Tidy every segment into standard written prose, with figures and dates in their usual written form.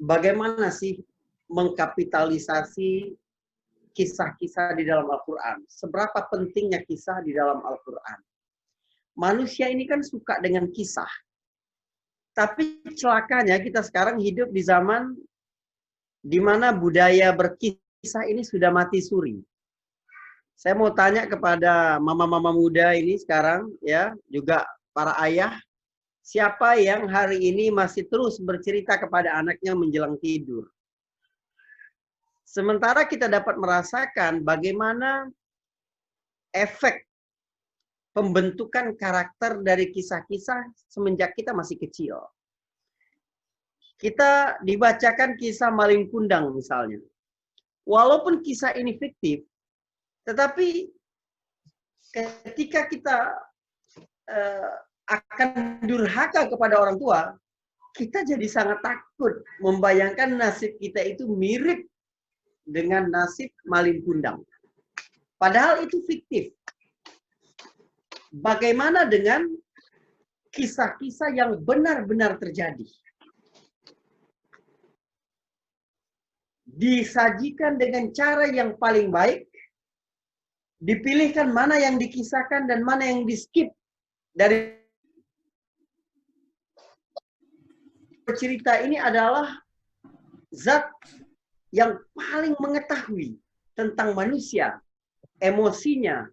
bagaimana sih mengkapitalisasi kisah-kisah di dalam Al-Quran. Seberapa pentingnya kisah di dalam Al-Quran. Manusia ini kan suka dengan kisah. Tapi celakanya kita sekarang hidup di zaman di mana budaya berkisah ini sudah mati suri. Saya mau tanya kepada mama-mama muda ini sekarang, ya, juga para ayah, siapa yang hari ini masih terus bercerita kepada anaknya menjelang tidur? Sementara kita dapat merasakan bagaimana efek pembentukan karakter dari kisah-kisah semenjak kita masih kecil. Kita dibacakan kisah Malin Kundang misalnya. Walaupun kisah ini fiktif, tetapi ketika kita akan durhaka kepada orang tua, kita jadi sangat takut membayangkan nasib kita itu mirip dengan nasib Malin Kundang. Padahal itu fiktif. Bagaimana dengan kisah-kisah yang benar-benar terjadi? Disajikan dengan cara yang paling baik, dipilihkan mana yang dikisahkan dan mana yang di-skip dari cerita ini adalah zat yang paling mengetahui tentang manusia, emosinya,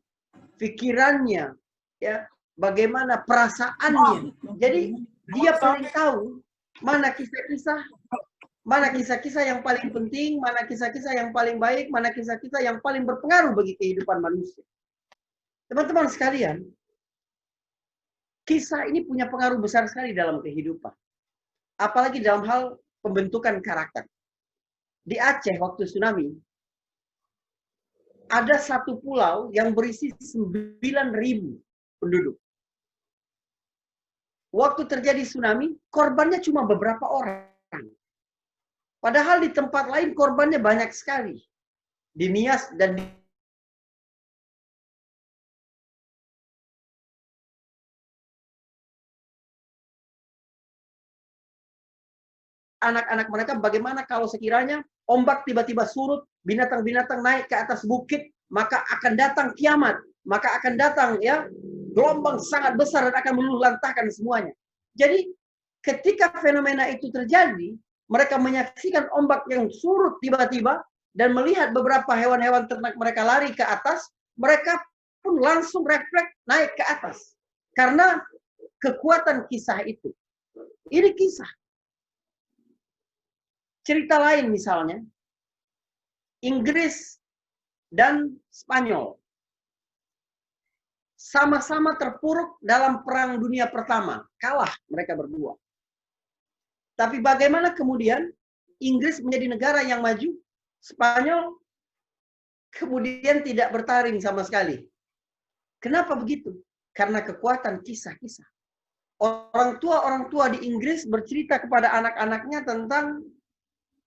pikirannya, ya, bagaimana perasaannya. Jadi dia paling tahu mana kisah-kisah yang paling penting, mana kisah-kisah yang paling baik, mana kisah-kisah yang paling berpengaruh bagi kehidupan manusia. Teman-teman sekalian, kisah ini punya pengaruh besar sekali dalam kehidupan. Apalagi dalam hal pembentukan karakter. Di Aceh waktu tsunami, ada satu pulau yang berisi 9.000 penduduk. Waktu terjadi tsunami, korbannya cuma beberapa orang. Padahal di tempat lain korbannya banyak sekali. Di Nias dan di anak-anak mereka bagaimana kalau sekiranya ombak tiba-tiba surut, binatang-binatang naik ke atas bukit, maka akan datang kiamat, maka akan datang ya gelombang sangat besar dan akan meluluhlantahkan semuanya. Jadi ketika fenomena itu terjadi, mereka menyaksikan ombak yang surut tiba-tiba dan melihat beberapa hewan-hewan ternak mereka lari ke atas, mereka pun langsung refleks naik ke atas. Karena kekuatan kisah itu. Ini kisah. Cerita lain misalnya, Inggris dan Spanyol sama-sama terpuruk dalam Perang Dunia Pertama. Kalah mereka berdua. Tapi bagaimana kemudian Inggris menjadi negara yang maju, Spanyol kemudian tidak bertaring sama sekali. Kenapa begitu? Karena kekuatan kisah-kisah. Orang tua di Inggris bercerita kepada anak-anaknya tentang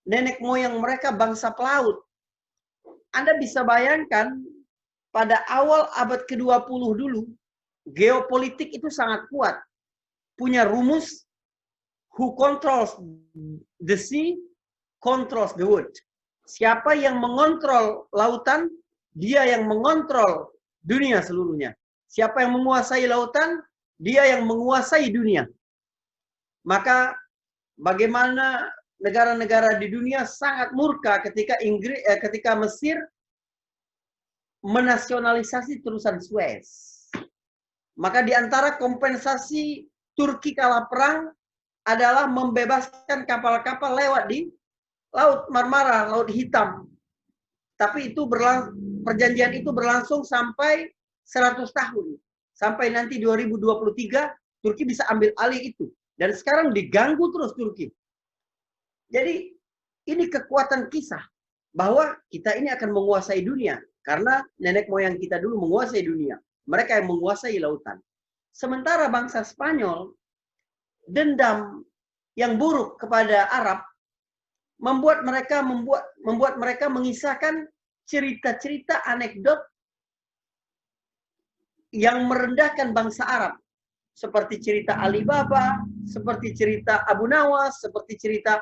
nenek moyang mereka bangsa pelaut. Anda bisa bayangkan pada awal abad ke-20 dulu, geopolitik itu sangat kuat. Punya rumus, who controls the sea, controls the world. Siapa yang mengontrol lautan, dia yang mengontrol dunia seluruhnya. Siapa yang menguasai lautan, dia yang menguasai dunia. Maka bagaimana negara-negara di dunia sangat murka ketika Mesir menasionalisasi terusan Suez. Maka di antara kompensasi Turki kalah perang adalah membebaskan kapal-kapal lewat di Laut Marmara, Laut Hitam. Tapi itu perjanjian itu berlangsung sampai 100 tahun. Sampai nanti 2023 Turki bisa ambil alih itu. Dan sekarang diganggu terus Turki. Jadi ini kekuatan kisah bahwa kita ini akan menguasai dunia karena nenek moyang kita dulu menguasai dunia. Mereka yang menguasai lautan. Sementara bangsa Spanyol dendam yang buruk kepada Arab membuat mereka mengisahkan cerita-cerita anekdot yang merendahkan bangsa Arab. Seperti cerita Alibaba, seperti cerita Abu Nawas, seperti cerita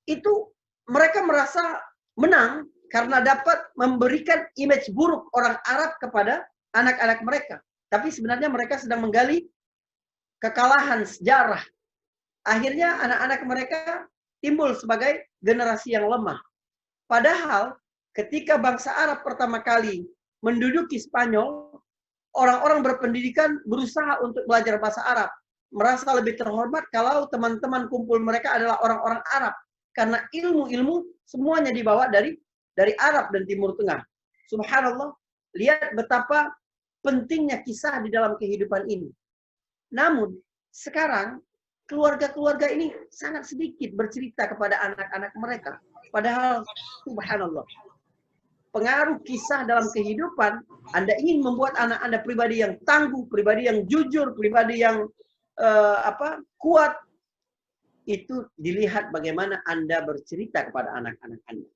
itu mereka merasa menang karena dapat memberikan image buruk orang Arab kepada anak-anak mereka. Tapi sebenarnya mereka sedang menggali kekalahan sejarah. Akhirnya anak-anak mereka timbul sebagai generasi yang lemah. Padahal ketika bangsa Arab pertama kali menduduki Spanyol, orang-orang berpendidikan berusaha untuk belajar bahasa Arab. Merasa lebih terhormat kalau teman-teman kumpul mereka adalah orang-orang Arab. Karena ilmu-ilmu semuanya dibawa dari Arab dan Timur Tengah. Subhanallah, lihat betapa pentingnya kisah di dalam kehidupan ini. Namun, sekarang keluarga-keluarga ini sangat sedikit bercerita kepada anak-anak mereka. Padahal, subhanallah, pengaruh kisah dalam kehidupan, Anda ingin membuat anak Anda pribadi yang tangguh, pribadi yang jujur, pribadi yang kuat, itu dilihat bagaimana Anda bercerita kepada anak-anak Anda.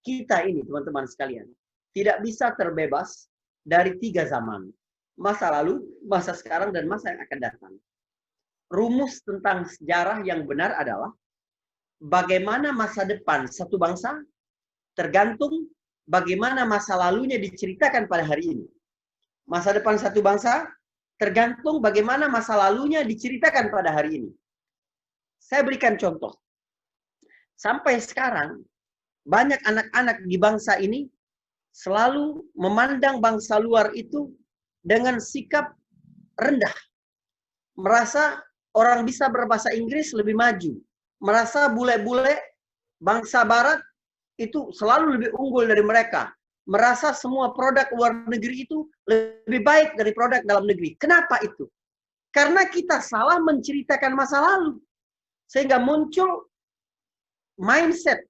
Kita ini, teman-teman sekalian, tidak bisa terbebas dari 3 zaman. Masa lalu, masa sekarang, dan masa yang akan datang. Rumus tentang sejarah yang benar adalah bagaimana masa depan satu bangsa tergantung bagaimana masa lalunya diceritakan pada hari ini. Masa depan satu bangsa tergantung bagaimana masa lalunya diceritakan pada hari ini. Saya berikan contoh. Sampai sekarang, banyak anak-anak di bangsa ini selalu memandang bangsa luar itu dengan sikap rendah. Merasa orang bisa berbahasa Inggris lebih maju. Merasa bule-bule bangsa barat itu selalu lebih unggul dari mereka. Merasa semua produk luar negeri itu lebih baik dari produk dalam negeri. Kenapa itu? Karena kita salah menceritakan masa lalu. Sehingga muncul mindset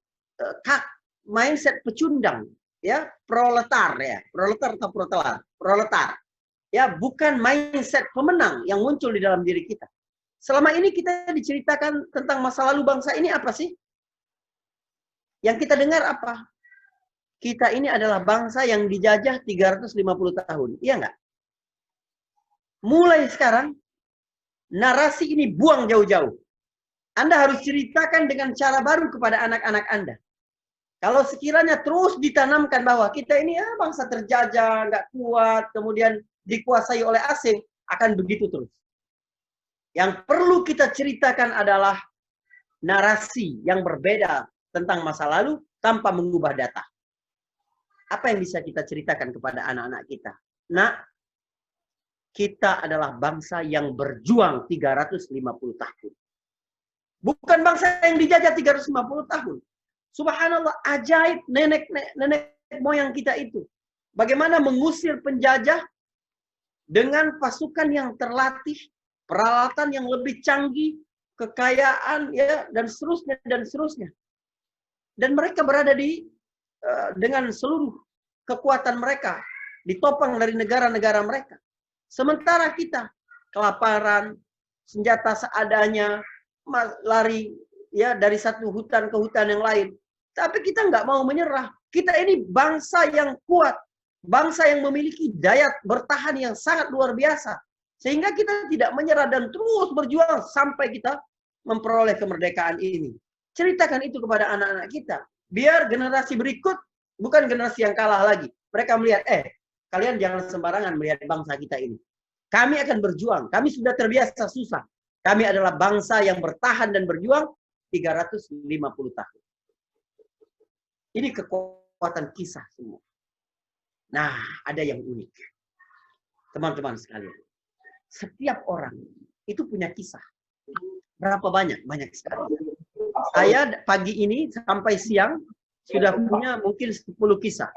pecundang, ya, proletar atau proletar. Ya, bukan mindset pemenang yang muncul di dalam diri kita. Selama ini kita diceritakan tentang masa lalu bangsa ini apa sih? Yang kita dengar apa? Kita ini adalah bangsa yang dijajah 350 tahun. Iya nggak? Mulai sekarang, narasi ini buang jauh-jauh. Anda harus ceritakan dengan cara baru kepada anak-anak Anda. Kalau sekiranya terus ditanamkan bahwa kita ini bangsa terjajah, nggak kuat, kemudian dikuasai oleh asing, akan begitu terus. Yang perlu kita ceritakan adalah narasi yang berbeda tentang masa lalu tanpa mengubah data. Apa yang bisa kita ceritakan kepada anak-anak kita? Nah, kita adalah bangsa yang berjuang 350 tahun. Bukan bangsa yang dijajah 350 tahun. Subhanallah, ajaib nenek moyang kita itu. Bagaimana mengusir penjajah dengan pasukan yang terlatih, peralatan yang lebih canggih, kekayaan, ya, dan seterusnya. Dan mereka berada dengan seluruh kekuatan mereka, ditopang dari negara-negara mereka. Sementara kita kelaparan, senjata seadanya, lari ya dari satu hutan ke hutan yang lain. Tapi kita nggak mau menyerah. Kita ini bangsa yang kuat, bangsa yang memiliki daya bertahan yang sangat luar biasa. Sehingga kita tidak menyerah dan terus berjuang sampai kita memperoleh kemerdekaan ini. Ceritakan itu kepada anak-anak kita. Biar generasi berikut bukan generasi yang kalah lagi. Mereka melihat, kalian jangan sembarangan melihat bangsa kita ini. Kami akan berjuang. Kami sudah terbiasa susah. Kami adalah bangsa yang bertahan dan berjuang 350 tahun. Ini kekuatan kisah semua. Nah, ada yang unik. Teman-teman sekalian. Setiap orang itu punya kisah. Berapa banyak? Banyak sekali. Saya pagi ini sampai siang sudah punya mungkin 10 kisah.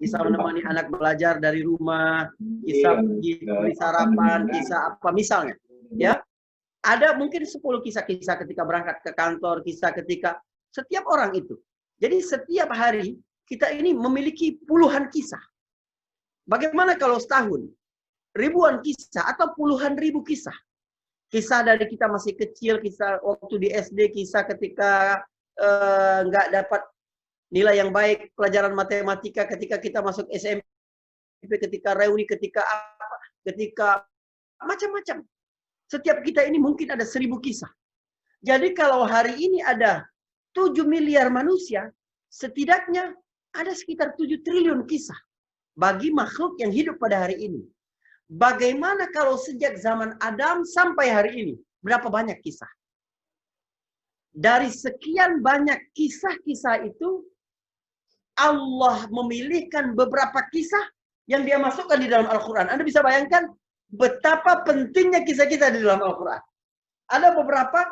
Kisah menemani anak belajar dari rumah, kisah pergi beli sarapan, kisah apa misalnya. Ya, ada mungkin 10 kisah-kisah ketika berangkat ke kantor, kisah ketika setiap orang itu. Jadi setiap hari kita ini memiliki puluhan kisah. Bagaimana kalau setahun? Ribuan kisah atau puluhan ribu kisah. Kisah dari kita masih kecil, kisah waktu di SD, kisah ketika nggak dapat nilai yang baik pelajaran matematika, ketika kita masuk SMP, ketika reuni, ketika apa, ketika macam-macam. Setiap kita ini mungkin ada 1000 kisah. Jadi kalau hari ini ada 7 miliar manusia, setidaknya ada sekitar 7 triliun kisah bagi makhluk yang hidup pada hari ini. Bagaimana kalau sejak zaman Adam sampai hari ini? Berapa banyak kisah? Dari sekian banyak kisah-kisah itu, Allah memilihkan beberapa kisah yang dia masukkan di dalam Al-Quran. Anda bisa bayangkan betapa pentingnya kisah-kisah di dalam Al-Quran. Ada beberapa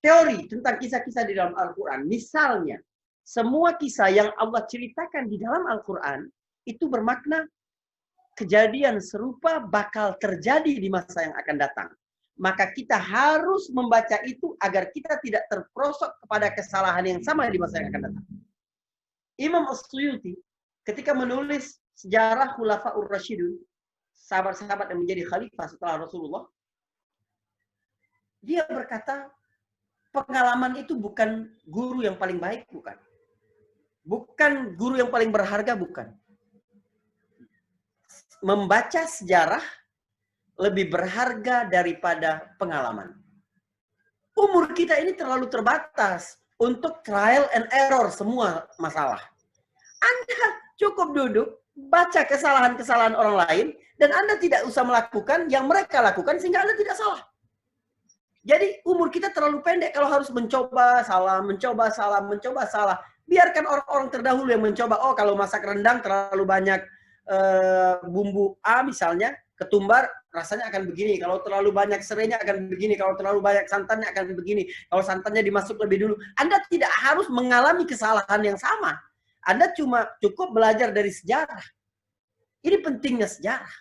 teori tentang kisah-kisah di dalam Al-Quran. Misalnya, semua kisah yang Allah ceritakan di dalam Al-Quran itu bermakna kejadian serupa bakal terjadi di masa yang akan datang. Maka kita harus membaca itu agar kita tidak terperosok kepada kesalahan yang sama di masa yang akan datang. Imam As-Suyuti ketika menulis sejarah Khulafaur Rasyidun, sahabat-sahabat yang menjadi khalifah setelah Rasulullah, dia berkata, pengalaman itu bukan guru yang paling baik, bukan. Bukan guru yang paling berharga, bukan. Membaca sejarah lebih berharga daripada pengalaman. Umur kita ini terlalu terbatas untuk trial and error semua masalah. Anda cukup duduk, baca kesalahan-kesalahan orang lain, dan Anda tidak usah melakukan yang mereka lakukan sehingga Anda tidak salah. Jadi umur kita terlalu pendek kalau harus mencoba salah, mencoba salah, mencoba salah. Biarkan orang-orang terdahulu yang mencoba. Oh, kalau masak rendang terlalu banyak bumbu A misalnya, ketumbar rasanya akan begini. Kalau terlalu banyak serainya akan begini. Kalau terlalu banyak santannya akan begini. Kalau santannya dimasuk lebih dulu. Anda tidak harus mengalami kesalahan yang sama. Anda cuma cukup belajar dari sejarah. Ini pentingnya sejarah.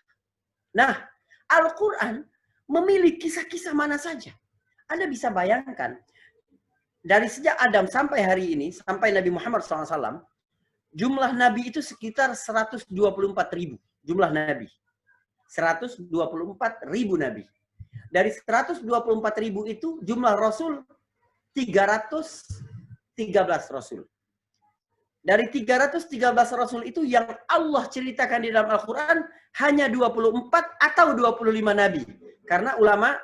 Nah, Al-Quran memilih kisah-kisah mana saja. Anda bisa bayangkan, dari sejak Adam sampai hari ini, sampai Nabi Muhammad SAW, jumlah Nabi itu sekitar 124.000. Jumlah Nabi. 124.000 Nabi. Dari 124.000 itu, jumlah Rasul 313 Rasul. Dari 313 Rasul itu yang Allah ceritakan di dalam Al-Quran hanya 24 atau 25 Nabi. Karena ulama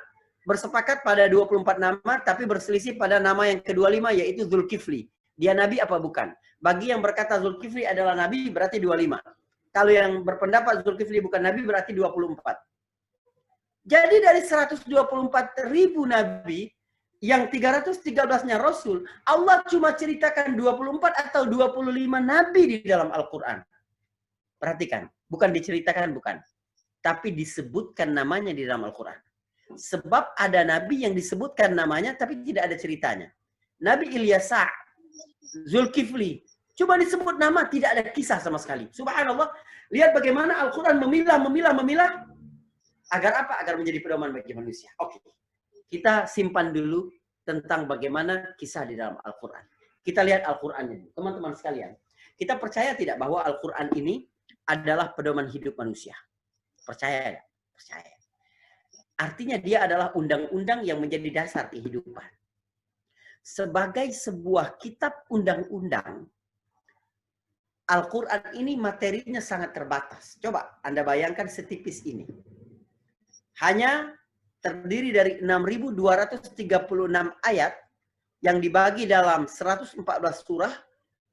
bersepakat pada 24 nama, tapi berselisih pada nama yang ke-25, yaitu Zulkifli. Dia Nabi apa bukan? Bagi yang berkata Zulkifli adalah Nabi, berarti 25. Kalau yang berpendapat Zulkifli bukan Nabi, berarti 24. Jadi dari 124.000 Nabi, yang 313-nya Rasul, Allah cuma ceritakan 24 atau 25 Nabi di dalam Al-Quran. Perhatikan, bukan diceritakan, bukan. Tapi disebutkan namanya di dalam Al-Quran. Sebab ada Nabi yang disebutkan namanya, tapi tidak ada ceritanya. Nabi Ilyasa, Zulkifli, cuma disebut nama, tidak ada kisah sama sekali. Subhanallah, lihat bagaimana Al-Quran memilah. Agar apa? Agar menjadi pedoman bagi manusia. Oke. Kita simpan dulu tentang bagaimana kisah di dalam Al-Quran. Kita lihat Al-Qurannya. Teman-teman sekalian, kita percaya tidak bahwa Al-Quran ini adalah pedoman hidup manusia? Percaya ya? Percaya. Artinya dia adalah undang-undang yang menjadi dasar kehidupan. Sebagai sebuah kitab undang-undang, Al-Quran ini materinya sangat terbatas. Coba Anda bayangkan setipis ini. Hanya terdiri dari 6.236 ayat yang dibagi dalam 114 surah,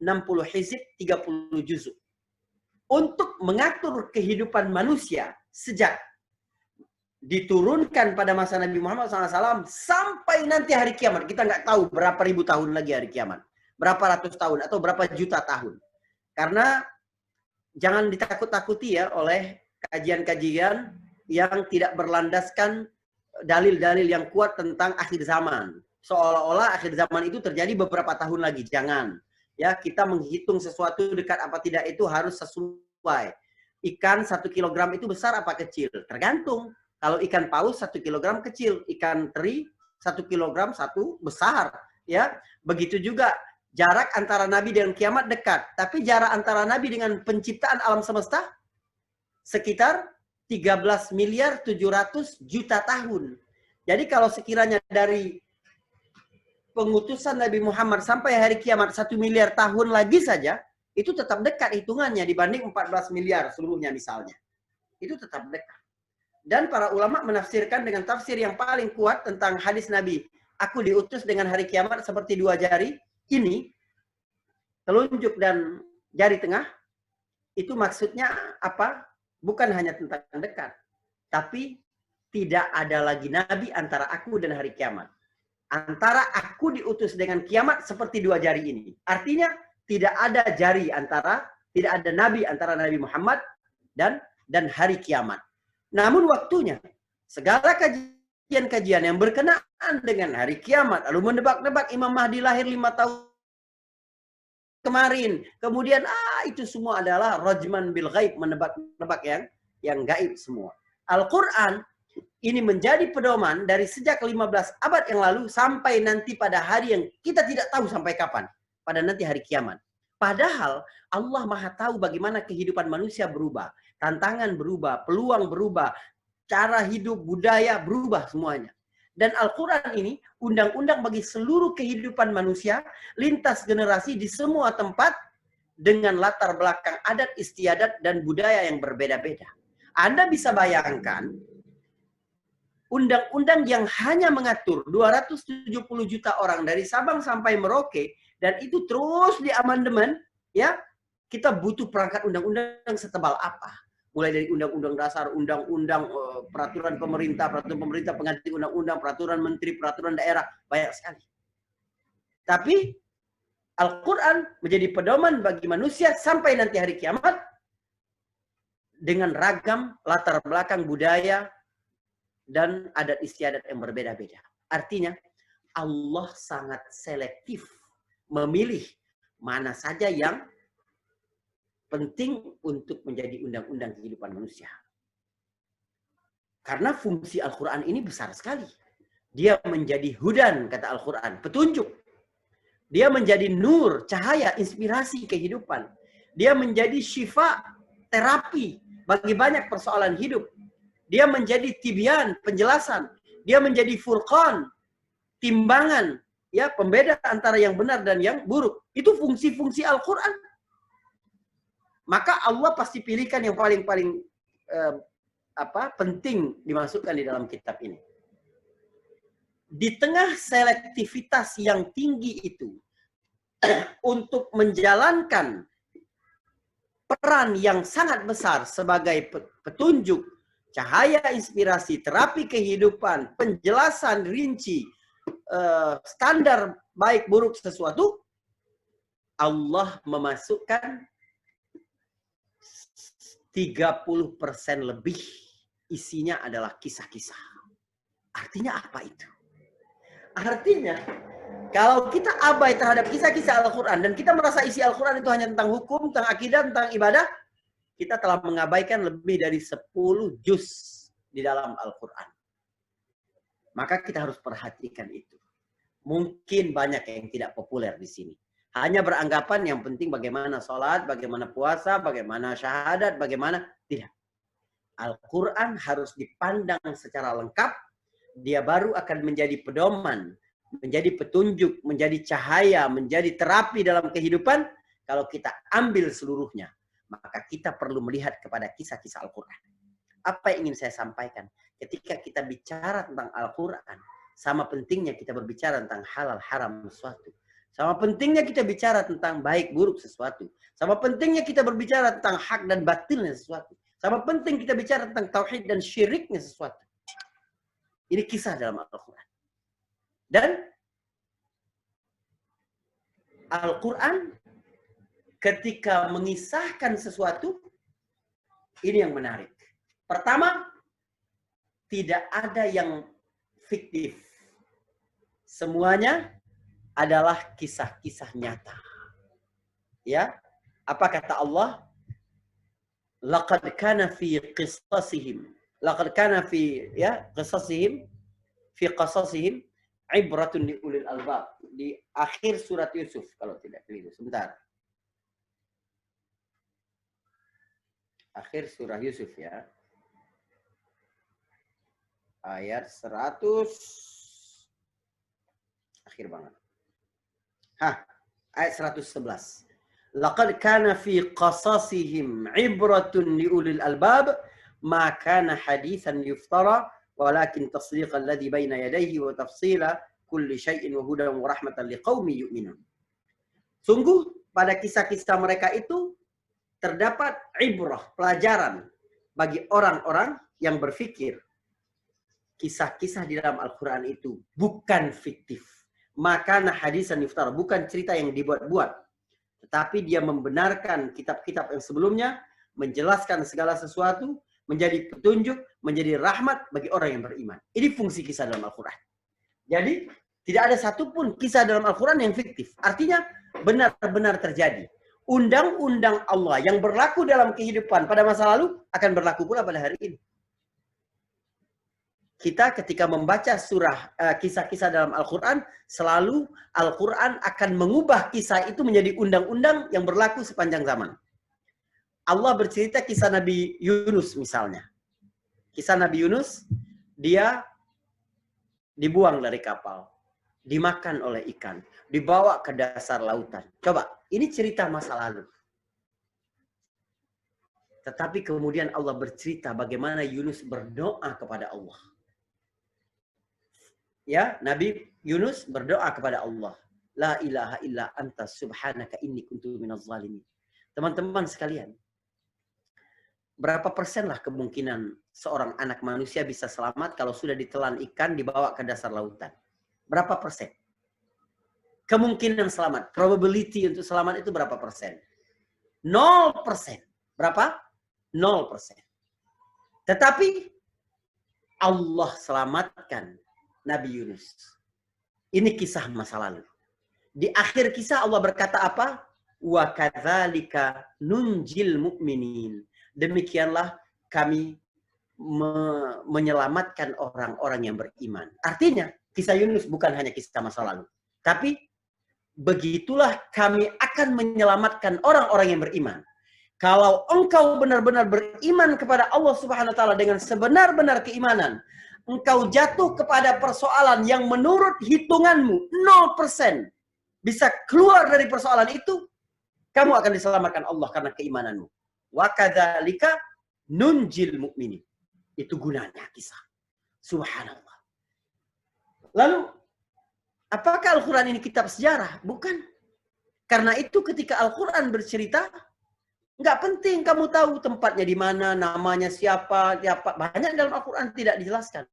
60 hizib, 30 juzuk. Untuk mengatur kehidupan manusia sejak diturunkan pada masa Nabi Muhammad SAW sampai nanti hari kiamat. Kita nggak tahu berapa ribu tahun lagi hari kiamat. Berapa ratus tahun atau berapa juta tahun. Karena jangan ditakut-takuti ya oleh kajian-kajian yang tidak berlandaskan dalil-dalil yang kuat tentang akhir zaman. Seolah-olah akhir zaman itu terjadi beberapa tahun lagi. Jangan. Ya, kita menghitung sesuatu dekat apa tidak itu harus sesuai. Ikan 1 kilogram itu besar apa kecil? Tergantung. Kalau ikan paus 1 kilogram kecil, ikan teri 1 kilogram 1 besar, ya. Begitu juga jarak antara Nabi dengan kiamat dekat, tapi jarak antara Nabi dengan penciptaan alam semesta sekitar 13 miliar 700 juta tahun. Jadi kalau sekiranya dari pengutusan Nabi Muhammad sampai hari kiamat 1 miliar tahun lagi saja, itu tetap dekat hitungannya dibanding 14 miliar seluruhnya misalnya. Itu tetap dekat. Dan para ulama menafsirkan dengan tafsir yang paling kuat tentang hadis Nabi aku diutus dengan hari kiamat seperti dua jari ini, telunjuk dan jari tengah, itu maksudnya apa? Bukan hanya tentang dekat, tapi tidak ada lagi nabi antara aku dan hari kiamat. Antara aku diutus dengan kiamat seperti dua jari ini. Artinya tidak ada jari antara, tidak ada nabi antara Nabi Muhammad dan hari kiamat. Namun waktunya, segala kajian-kajian yang berkenaan dengan hari kiamat, lalu menebak-nebak Imam Mahdi lahir 5 tahun kemarin. Kemudian itu semua adalah rajman bil ghaib, menebak-nebak yang gaib semua. Al-Qur'an ini menjadi pedoman dari sejak 15 abad yang lalu sampai nanti pada hari yang kita tidak tahu sampai kapan, pada nanti hari kiamat. Padahal Allah Maha tahu bagaimana kehidupan manusia berubah, tantangan berubah, peluang berubah, cara hidup, budaya berubah semuanya. Dan Al-Quran ini undang-undang bagi seluruh kehidupan manusia, lintas generasi di semua tempat dengan latar belakang adat istiadat dan budaya yang berbeda-beda. Anda bisa bayangkan undang-undang yang hanya mengatur 270 juta orang dari Sabang sampai Merauke, dan itu terus diamandemen, ya, kita butuh perangkat undang-undang setebal apa? Mulai dari undang-undang dasar, undang-undang peraturan pemerintah pengganti undang-undang, peraturan menteri, peraturan daerah, banyak sekali. Tapi Al-Quran menjadi pedoman bagi manusia sampai nanti hari kiamat dengan ragam latar belakang budaya dan adat istiadat yang berbeda-beda. Artinya Allah sangat selektif memilih mana saja yang penting untuk menjadi undang-undang kehidupan manusia. Karena fungsi Al-Quran ini besar sekali. Dia menjadi hudan, kata Al-Quran, petunjuk. Dia menjadi nur, cahaya, inspirasi kehidupan. Dia menjadi syifa, terapi bagi banyak persoalan hidup. Dia menjadi tibyan, penjelasan. Dia menjadi furqan, timbangan, ya, pembeda antara yang benar dan yang buruk. Itu fungsi-fungsi Al-Quran. Maka Allah pasti pilihkan yang paling-paling penting dimasukkan di dalam kitab ini. Di tengah selektivitas yang tinggi itu, untuk menjalankan peran yang sangat besar sebagai petunjuk, cahaya inspirasi, terapi kehidupan, penjelasan rinci, standar baik buruk sesuatu, Allah memasukkan 30% lebih isinya adalah kisah-kisah. Artinya apa itu? Artinya, kalau kita abai terhadap kisah-kisah Al-Quran dan kita merasa isi Al-Quran itu hanya tentang hukum, tentang akidah, tentang ibadah, kita telah mengabaikan lebih dari 10 juz di dalam Al-Quran. Maka kita harus perhatikan itu. Mungkin banyak yang tidak populer di sini. Hanya beranggapan yang penting bagaimana sholat, bagaimana puasa, bagaimana syahadat, bagaimana. Tidak. Al-Quran harus dipandang secara lengkap. Dia baru akan menjadi pedoman, menjadi petunjuk, menjadi cahaya, menjadi terapi dalam kehidupan. Kalau kita ambil seluruhnya, maka kita perlu melihat kepada kisah-kisah Al-Quran. Apa yang ingin saya sampaikan? Ketika kita bicara tentang Al-Quran, sama pentingnya kita berbicara tentang halal haram sesuatu. Sama pentingnya kita bicara tentang baik buruk sesuatu. Sama pentingnya kita berbicara tentang hak dan batilnya sesuatu. Sama penting kita bicara tentang tauhid dan syiriknya sesuatu. Ini kisah dalam Al-Quran. Dan Al-Quran ketika mengisahkan sesuatu, ini yang menarik. Pertama, tidak ada yang fiktif. Semuanya adalah kisah-kisah nyata. Ya, apa kata Allah? Laqad kana fi qisasihim. Laqad kana fi qisasihim ibratun li ulil albab. Di akhir surat Yusuf kalau tidak keliru. Sebentar. Akhir surah Yusuf ya. Ayat 100. Akhir banget. Ayat 111. Laqad kana fi qasasihim ibratun liulil albab ma kana hadithan yuftara walakin tasdiqal ladzi baina yadayhi wa tafsila kulli syai'in wa hudan wa rahmatan liqaumin yu'minun. Sungguh pada kisah-kisah mereka itu terdapat ibrah, pelajaran bagi orang-orang yang berpikir kisah-kisah di dalam Al-Quran itu bukan fiktif. Maka hadisan yuftara, bukan cerita yang dibuat-buat. Tetapi dia membenarkan kitab-kitab yang sebelumnya, menjelaskan segala sesuatu, menjadi petunjuk, menjadi rahmat bagi orang yang beriman. Ini fungsi kisah dalam Al-Quran. Jadi, tidak ada satupun kisah dalam Al-Quran yang fiktif. Artinya, benar-benar terjadi. Undang-undang Allah yang berlaku dalam kehidupan pada masa lalu akan berlaku pula pada hari ini. Kita ketika membaca surah kisah-kisah dalam Al-Quran, selalu Al-Quran akan mengubah kisah itu menjadi undang-undang yang berlaku sepanjang zaman. Allah bercerita kisah Nabi Yunus misalnya. Kisah Nabi Yunus, dia dibuang dari kapal, dimakan oleh ikan, dibawa ke dasar lautan. Coba, ini cerita masa lalu. Tetapi kemudian Allah bercerita bagaimana Yunus berdoa kepada Allah. Ya, Nabi Yunus berdoa kepada Allah. La ilaha illa anta subhanaka inni kuntu minaz zalimin. Teman-teman sekalian, berapa persenlah kemungkinan seorang anak manusia bisa selamat kalau sudah ditelan ikan dibawa ke dasar lautan? Berapa persen? Kemungkinan selamat, probability untuk selamat itu berapa persen? 0%. Berapa? 0%. Tetapi Allah selamatkan Nabi Yunus. Ini kisah masa lalu. Di akhir kisah Allah berkata apa? Wa kadzalika nunjil mu'minin. Demikianlah kami menyelamatkan orang-orang yang beriman. Artinya, kisah Yunus bukan hanya kisah masa lalu. Tapi begitulah kami akan menyelamatkan orang-orang yang beriman. Kalau engkau benar-benar beriman kepada Allah Subhanahu wa taala dengan sebenar-benar keimanan, engkau jatuh kepada persoalan yang menurut hitunganmu 0% bisa keluar dari persoalan itu, kamu akan diselamatkan Allah karena keimananmu. Wa kadzalika nunjil mu'minin. Itu gunanya kisah. Subhanallah. Lalu, apakah Al-Quran ini kitab sejarah? Bukan. Karena itu ketika Al-Quran bercerita, nggak penting kamu tahu tempatnya di mana, namanya siapa. Banyak dalam Al-Quran tidak dijelaskan.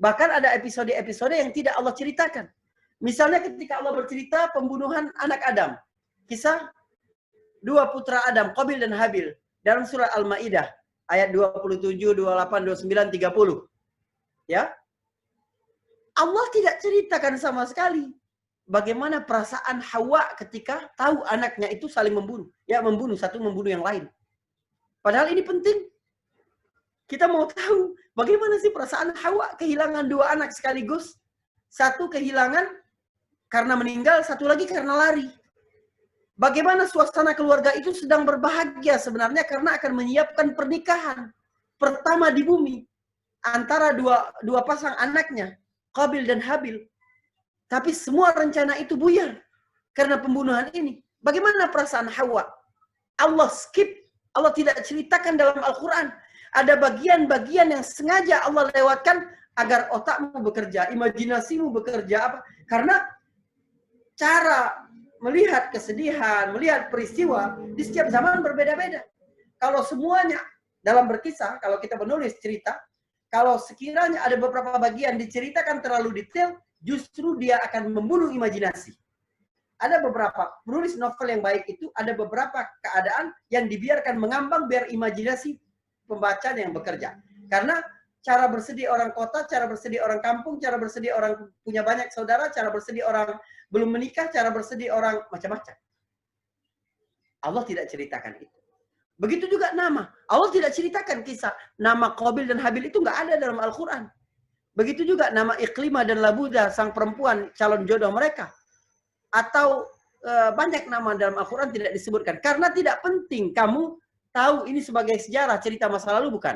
Bahkan ada episode-episode yang tidak Allah ceritakan. Misalnya ketika Allah bercerita pembunuhan anak Adam. Kisah dua putra Adam, Qabil dan Habil. Dalam surah Al-Ma'idah. Ayat 27, 28, 29, 30. Ya. Allah tidak ceritakan sama sekali bagaimana perasaan Hawa ketika tahu anaknya itu saling membunuh. Ya, membunuh. Satu membunuh yang lain. Padahal ini penting. Kita mau tahu bagaimana sih perasaan Hawa kehilangan dua anak sekaligus. Satu kehilangan karena meninggal, satu lagi karena lari. Bagaimana suasana keluarga itu sedang berbahagia sebenarnya karena akan menyiapkan pernikahan pertama di bumi antara dua pasang anaknya, Qabil dan Habil. Tapi semua rencana itu buyar karena pembunuhan ini. Bagaimana perasaan Hawa? Allah skip, Allah tidak ceritakan dalam Al-Quran. Ada bagian-bagian yang sengaja Allah lewatkan agar otakmu bekerja, imajinasimu bekerja. Apa? Karena cara melihat kesedihan, melihat peristiwa di setiap zaman berbeda-beda. Kalau semuanya dalam berkisah, kalau kita menulis cerita, kalau sekiranya ada beberapa bagian diceritakan terlalu detail, justru dia akan membunuh imajinasi. Ada beberapa penulis novel yang baik itu, ada beberapa keadaan yang dibiarkan mengambang biar imajinasi pembaca yang bekerja. Karena cara bersedih orang kota, cara bersedih orang kampung, cara bersedih orang punya banyak saudara, cara bersedih orang belum menikah, cara bersedih orang macam-macam. Allah tidak ceritakan itu. Begitu juga nama. Allah tidak ceritakan kisah. Nama Qabil dan Habil itu nggak ada dalam Al-Quran. Begitu juga nama Iklimah dan Labudah, sang perempuan calon jodoh mereka. Atau banyak nama dalam Al-Quran tidak disebutkan. Karena tidak penting kamu tahu ini sebagai sejarah, cerita masa lalu, bukan.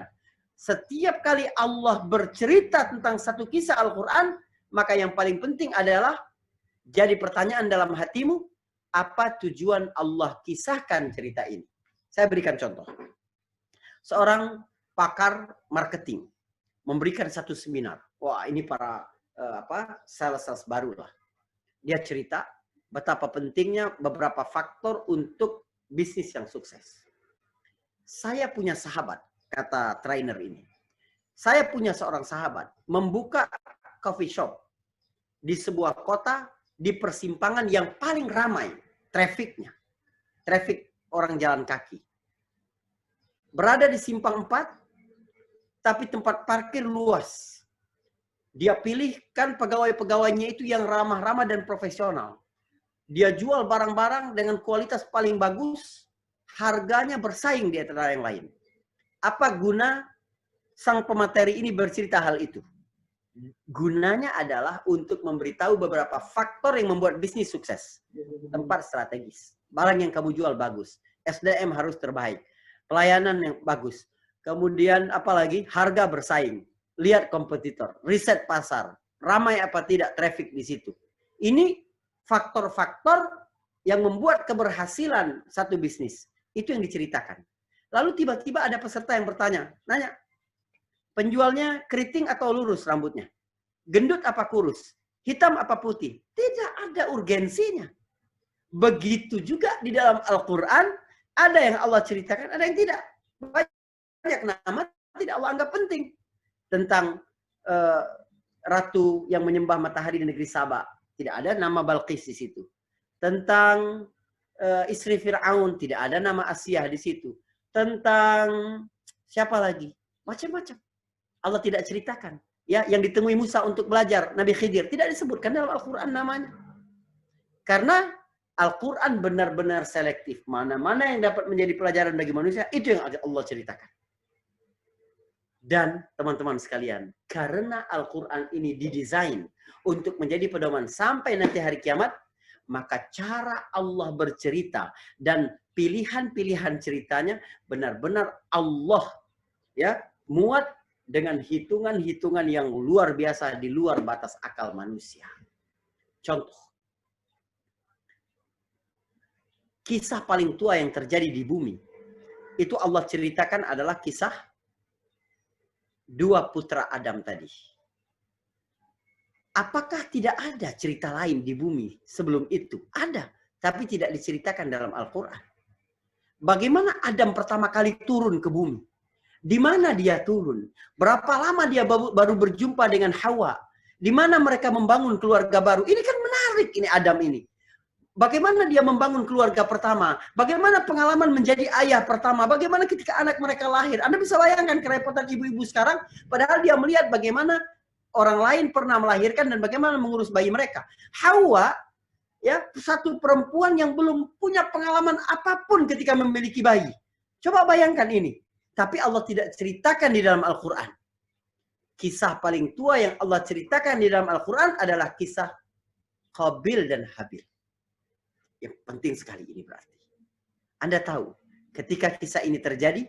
Setiap kali Allah bercerita tentang satu kisah Al-Quran, maka yang paling penting adalah jadi pertanyaan dalam hatimu, apa tujuan Allah kisahkan cerita ini? Saya berikan contoh. Seorang pakar marketing memberikan satu seminar. Wah, ini para sales baru lah. Dia cerita betapa pentingnya beberapa faktor untuk bisnis yang sukses. Saya punya sahabat, kata trainer ini. Saya punya seorang sahabat membuka coffee shop di sebuah kota di persimpangan yang paling ramai trafficnya. Traffic orang jalan kaki. Berada di simpang 4, tapi tempat parkir luas. Dia pilihkan pegawai-pegawainya itu yang ramah-ramah dan profesional. Dia jual barang-barang dengan kualitas paling bagus, harganya bersaing di antara yang lain. Apa guna sang pemateri ini bercerita hal itu? Gunanya adalah untuk memberitahu beberapa faktor yang membuat bisnis sukses. Tempat strategis, barang yang kamu jual bagus, SDM harus terbaik, pelayanan yang bagus, kemudian apalagi harga bersaing, lihat kompetitor, riset pasar, ramai apa tidak traffic di situ. Ini faktor-faktor yang membuat keberhasilan satu bisnis. Itu yang diceritakan. Lalu tiba-tiba ada peserta yang bertanya, nanya, penjualnya keriting atau lurus rambutnya? Gendut apa kurus? Hitam apa putih? Tidak ada urgensinya. Begitu juga di dalam Al-Quran, ada yang Allah ceritakan, ada yang tidak. Banyak nama tidak Allah anggap penting. Tentang ratu yang menyembah matahari di negeri Saba. Tidak ada nama Balqis di situ. Tentang istri Fir'aun, tidak ada nama Asiyah di situ. Tentang siapa lagi? Macam-macam. Allah tidak ceritakan. Ya, yang ditemui Musa untuk belajar, Nabi Khidir, tidak disebutkan dalam Al-Quran namanya. Karena Al-Quran benar-benar selektif. Mana-mana yang dapat menjadi pelajaran bagi manusia, itu yang Allah ceritakan. Dan teman-teman sekalian, karena Al-Quran ini didesain untuk menjadi pedoman sampai nanti hari kiamat, maka cara Allah bercerita dan pilihan-pilihan ceritanya benar-benar Allah ya muat dengan hitungan-hitungan yang luar biasa di luar batas akal manusia. Contoh, kisah paling tua yang terjadi di bumi, itu Allah ceritakan adalah kisah dua putra Adam tadi. Apakah tidak ada cerita lain di bumi sebelum itu? Ada, tapi tidak diceritakan dalam Al-Quran. Bagaimana Adam pertama kali turun ke bumi? Di mana dia turun? Berapa lama dia baru berjumpa dengan Hawa? Di mana mereka membangun keluarga baru? Ini kan menarik ini Adam ini. Bagaimana dia membangun keluarga pertama? Bagaimana pengalaman menjadi ayah pertama? Bagaimana ketika anak mereka lahir? Anda bisa bayangkan kerepotan ibu-ibu sekarang, padahal dia melihat bagaimana orang lain pernah melahirkan dan bagaimana mengurus bayi mereka. Hawa, ya, satu perempuan yang belum punya pengalaman apapun ketika memiliki bayi. Coba bayangkan ini. Tapi Allah tidak ceritakan di dalam Al-Quran. Kisah paling tua yang Allah ceritakan di dalam Al-Quran adalah kisah Qabil dan Habil. Yang penting sekali ini berarti. Anda tahu, ketika kisah ini terjadi,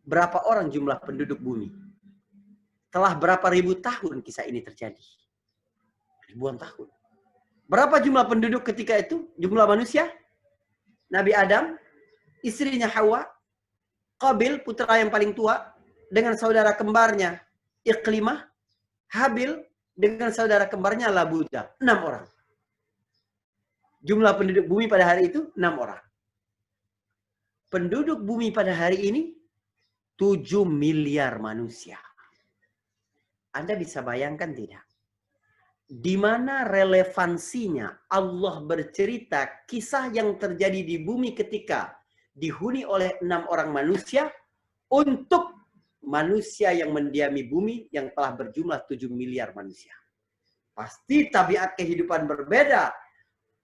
berapa orang jumlah penduduk bumi? Telah berapa ribu tahun kisah ini terjadi? Ribuan tahun. Berapa jumlah penduduk ketika itu? Jumlah manusia? Nabi Adam, istrinya Hawa, Qabil, putra yang paling tua, dengan saudara kembarnya Iqlimah, Habil, dengan saudara kembarnya Labuda. 6 orang. Jumlah penduduk bumi pada hari itu 6 orang. Penduduk bumi pada hari ini 7 miliar manusia. Anda bisa bayangkan tidak? Di mana relevansinya Allah bercerita kisah yang terjadi di bumi ketika dihuni oleh 6 orang manusia untuk manusia yang mendiami bumi yang telah berjumlah 7 miliar manusia. Pasti tabiat kehidupan berbeda,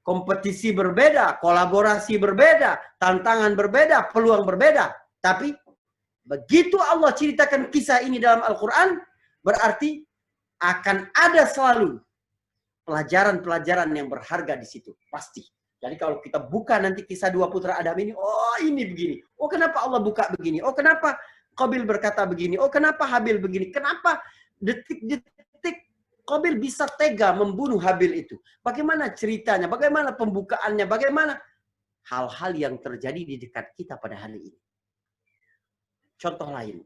kompetisi berbeda, kolaborasi berbeda, tantangan berbeda, peluang berbeda. Tapi begitu Allah ceritakan kisah ini dalam Al-Quran, berarti akan ada selalu pelajaran-pelajaran yang berharga di situ. Pasti. Jadi kalau kita buka nanti kisah dua putra Adam ini, oh ini begini. Oh kenapa Allah buka begini? Oh kenapa Qabil berkata begini? Oh kenapa Habil begini? Kenapa detik-detik Qabil bisa tega membunuh Habil itu? Bagaimana ceritanya? Bagaimana pembukaannya? Bagaimana hal-hal yang terjadi di dekat kita pada hari ini? Contoh lain.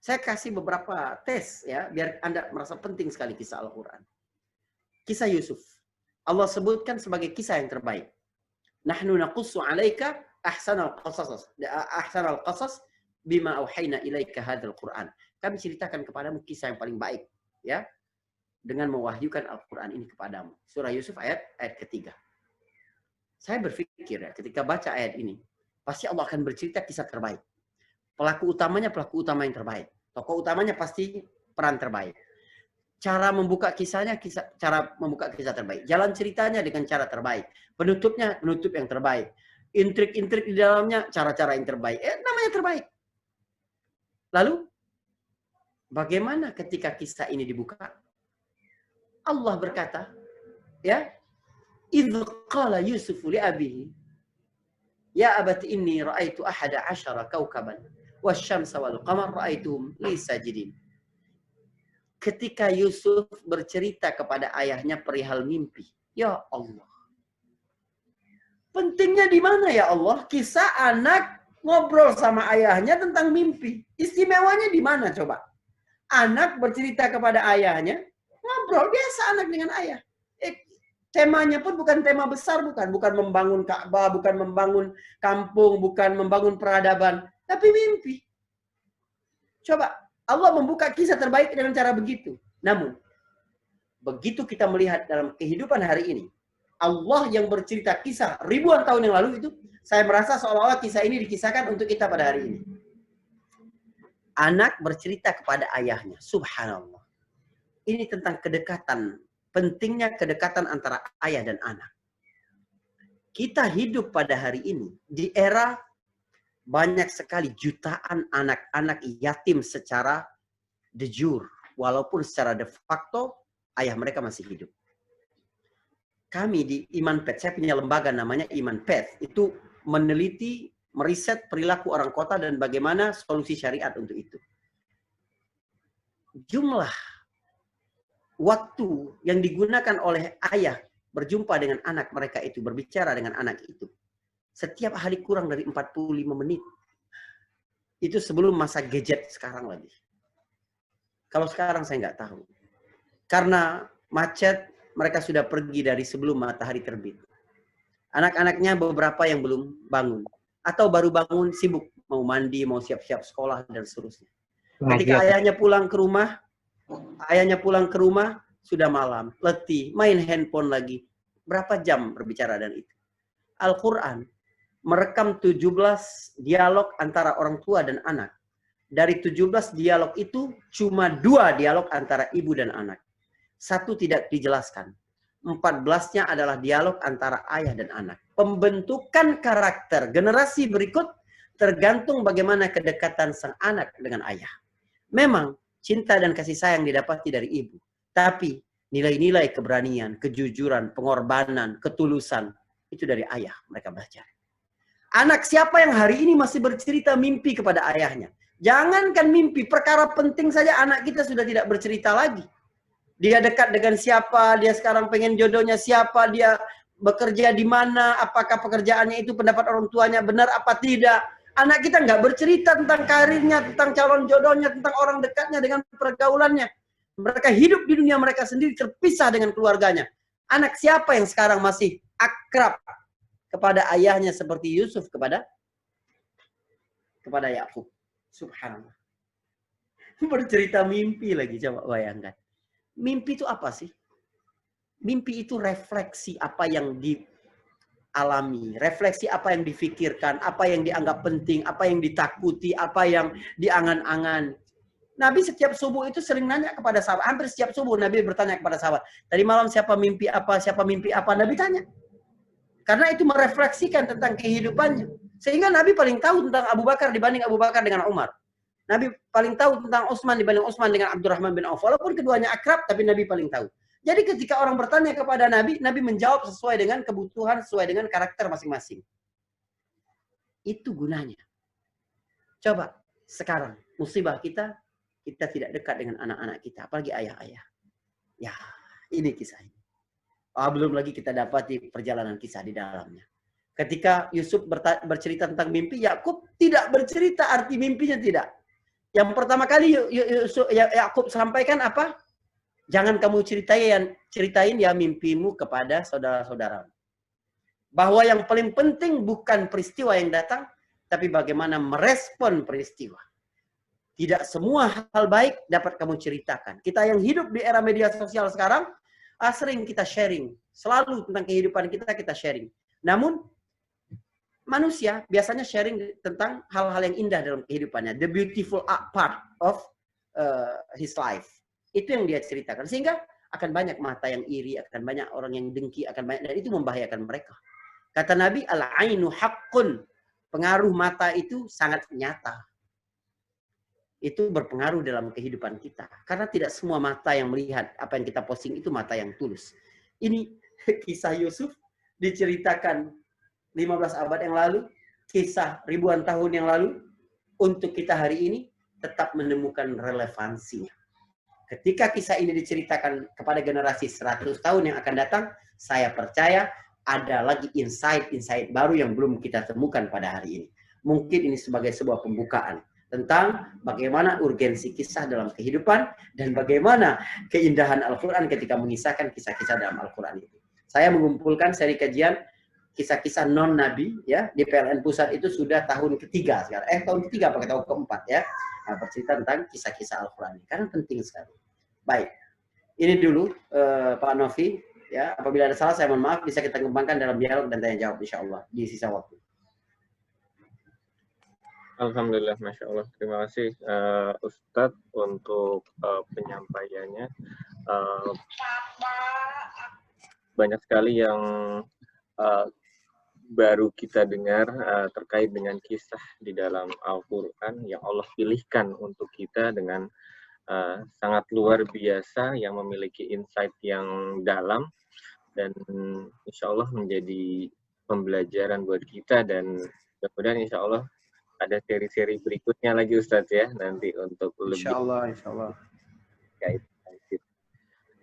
Saya kasih beberapa tes ya, biar Anda merasa penting sekali kisah Al-Quran. Kisah Yusuf. Allah sebutkan sebagai kisah yang terbaik. Nahnu naqussu 'alaika ahsanal qasas bima auhayna ilaika hadzal Qur'an. Kami ceritakan kepadamu kisah yang paling baik, ya, dengan mewahyukan Al-Qur'an ini kepadamu. Surah Yusuf ayat ketiga. Saya berpikir ya, ketika baca ayat ini, pasti Allah akan bercerita kisah terbaik. Pelaku utamanya pelaku utama yang terbaik. Tokoh utamanya pasti peran terbaik. Cara membuka kisahnya, cara membuka kisah terbaik. Jalan ceritanya dengan cara terbaik. Penutupnya, penutup yang terbaik. Intrik-intrik di dalamnya, cara-cara yang terbaik. Namanya terbaik. Lalu, bagaimana ketika kisah ini dibuka? Allah berkata, ya, idz qala Yusuf li abihi, ya abati inni ra'aitu ahada asyara kawkaban wasyamsa wal qamar ra'aituhum li sajidin. Ketika Yusuf bercerita kepada ayahnya perihal mimpi. Ya Allah. Pentingnya di mana ya Allah? Kisah anak ngobrol sama ayahnya tentang mimpi. Istimewanya di mana coba? Anak bercerita kepada ayahnya, ngobrol biasa anak dengan ayah. Temanya pun bukan tema besar, bukan membangun Ka'bah, bukan membangun kampung, bukan membangun peradaban, tapi mimpi. Coba Allah membuka kisah terbaik dengan cara begitu. Namun, begitu kita melihat dalam kehidupan hari ini, Allah yang bercerita kisah ribuan tahun yang lalu itu, saya merasa seolah-olah kisah ini dikisahkan untuk kita pada hari ini. Anak bercerita kepada ayahnya, subhanallah. Ini tentang kedekatan, pentingnya kedekatan antara ayah dan anak. Kita hidup pada hari ini di era banyak sekali jutaan anak-anak yatim secara de jure, walaupun secara de facto ayah mereka masih hidup. Kami di Iman Path, saya punya lembaga namanya Iman Path, itu meneliti, meriset perilaku orang kota dan bagaimana solusi syariat untuk itu. Jumlah waktu yang digunakan oleh ayah berjumpa dengan anak mereka itu, berbicara dengan anak itu, setiap hari kurang dari 45 menit. Itu sebelum masa gadget sekarang lagi. Kalau sekarang saya nggak tahu. Karena macet, mereka sudah pergi dari sebelum matahari terbit. Anak-anaknya beberapa yang belum bangun. Atau baru bangun sibuk. Mau mandi, mau siap-siap sekolah, dan seterusnya. Ketika ayahnya pulang ke rumah, sudah malam, letih, main handphone lagi. Berapa jam berbicara dan itu? Al-Quran merekam 17 dialog antara orang tua dan anak. Dari 17 dialog itu, cuma 2 dialog antara ibu dan anak. 1 tidak dijelaskan. 14-nya adalah dialog antara ayah dan anak. Pembentukan karakter generasi berikut tergantung bagaimana kedekatan sang anak dengan ayah. Memang, cinta dan kasih sayang didapati dari ibu. Tapi, nilai-nilai keberanian, kejujuran, pengorbanan, ketulusan, itu dari ayah mereka belajar. Anak siapa yang hari ini masih bercerita mimpi kepada ayahnya? Jangankan mimpi, perkara penting saja anak kita sudah tidak bercerita lagi. Dia dekat dengan siapa, dia sekarang pengen jodohnya siapa, dia bekerja di mana, apakah pekerjaannya itu pendapat orang tuanya benar apa tidak. Anak kita nggak bercerita tentang karirnya, tentang calon jodohnya, tentang orang dekatnya dengan pergaulannya. Mereka hidup di dunia mereka sendiri, terpisah dengan keluarganya. Anak siapa yang sekarang masih akrab kepada ayahnya seperti Yusuf kepada Yakub? Subhanallah. Bercerita mimpi lagi, coba bayangkan. Mimpi itu apa sih? Mimpi itu refleksi apa yang dialami, refleksi apa yang difikirkan, apa yang dianggap penting, apa yang ditakuti, apa yang diangan-angan. Nabi setiap subuh itu sering nanya kepada sahabat, hampir setiap subuh Nabi bertanya kepada sahabat, tadi malam siapa mimpi apa, Nabi tanya. Karena itu merefleksikan tentang kehidupannya. Sehingga Nabi paling tahu tentang Abu Bakar dibanding Abu Bakar dengan Umar. Nabi paling tahu tentang Utsman dibanding Utsman dengan Abdurrahman bin Auf. Walaupun keduanya akrab, tapi Nabi paling tahu. Jadi ketika orang bertanya kepada Nabi, Nabi menjawab sesuai dengan kebutuhan, sesuai dengan karakter masing-masing. Itu gunanya. Coba sekarang, musibah kita tidak dekat dengan anak-anak kita, apalagi ayah-ayah. Ya, ini kisahnya. Belum lagi kita dapati perjalanan kisah di dalamnya. Ketika Yusuf bercerita tentang mimpi, Yakub tidak bercerita arti mimpinya, tidak. Yang pertama kali Yakub sampaikan apa? Jangan kamu ceritain ya mimpimu kepada saudara-saudara. Bahwa yang paling penting bukan peristiwa yang datang, tapi bagaimana merespon peristiwa. Tidak semua hal baik dapat kamu ceritakan. Kita yang hidup di era media sosial sekarang, sering kita sharing. Selalu tentang kehidupan kita sharing. Namun, manusia biasanya sharing tentang hal-hal yang indah dalam kehidupannya. The beautiful part of his life. Itu yang dia ceritakan. Sehingga akan banyak mata yang iri, akan banyak orang yang dengki, akan banyak, dan itu membahayakan mereka. Kata Nabi, al-ainu haqqun. Pengaruh mata itu sangat nyata. Itu berpengaruh dalam kehidupan kita. Karena tidak semua mata yang melihat apa yang kita posting itu mata yang tulus. Ini kisah Yusuf diceritakan 15 abad yang lalu, kisah ribuan tahun yang lalu, untuk kita hari ini tetap menemukan relevansinya. Ketika kisah ini diceritakan kepada generasi 100 tahun yang akan datang, saya percaya ada lagi insight-insight baru yang belum kita temukan pada hari ini. Mungkin ini sebagai sebuah pembukaan tentang bagaimana urgensi kisah dalam kehidupan dan bagaimana keindahan Al-Quran ketika mengisahkan kisah-kisah dalam Al-Quran itu. Saya mengumpulkan seri kajian kisah-kisah non-nabi ya di PLN Pusat itu sudah tahun ketiga sekarang. Tahun ketiga pakai tahun keempat ya. Nah, bercerita tentang kisah-kisah Al-Quran ini karena penting sekali. Baik, ini dulu Pak Novi. Ya, apabila ada salah saya mohon maaf, bisa kita kembangkan dalam dialog dan tanya jawab insya Allah di sisa waktu. Alhamdulillah, Masya Allah. Terima kasih Ustadz untuk penyampaiannya. Banyak sekali yang baru kita dengar terkait dengan kisah di dalam Al-Quran yang Allah pilihkan untuk kita dengan sangat luar biasa, yang memiliki insight yang dalam, dan insya Allah menjadi pembelajaran buat kita, dan mudah-mudahan insya Allah ada seri-seri berikutnya lagi Ustadz ya, nanti untuk insya lebih Allah. Kait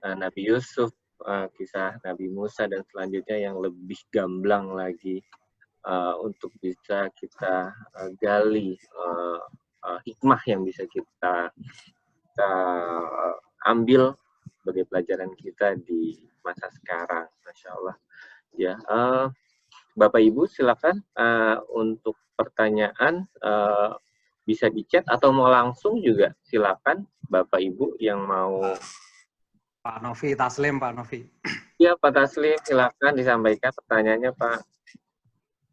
Nabi Yusuf, kisah Nabi Musa, dan selanjutnya yang lebih gamblang lagi untuk bisa kita gali hikmah yang bisa kita ambil sebagai pelajaran kita di masa sekarang, Masya Allah. Ya, Bapak Ibu silakan untuk pertanyaan bisa di chat atau mau langsung juga silakan Bapak Ibu yang mau. Pak Novi Taslim, Pak Novi. Ya, Pak Taslim, silakan disampaikan pertanyaannya, Pak.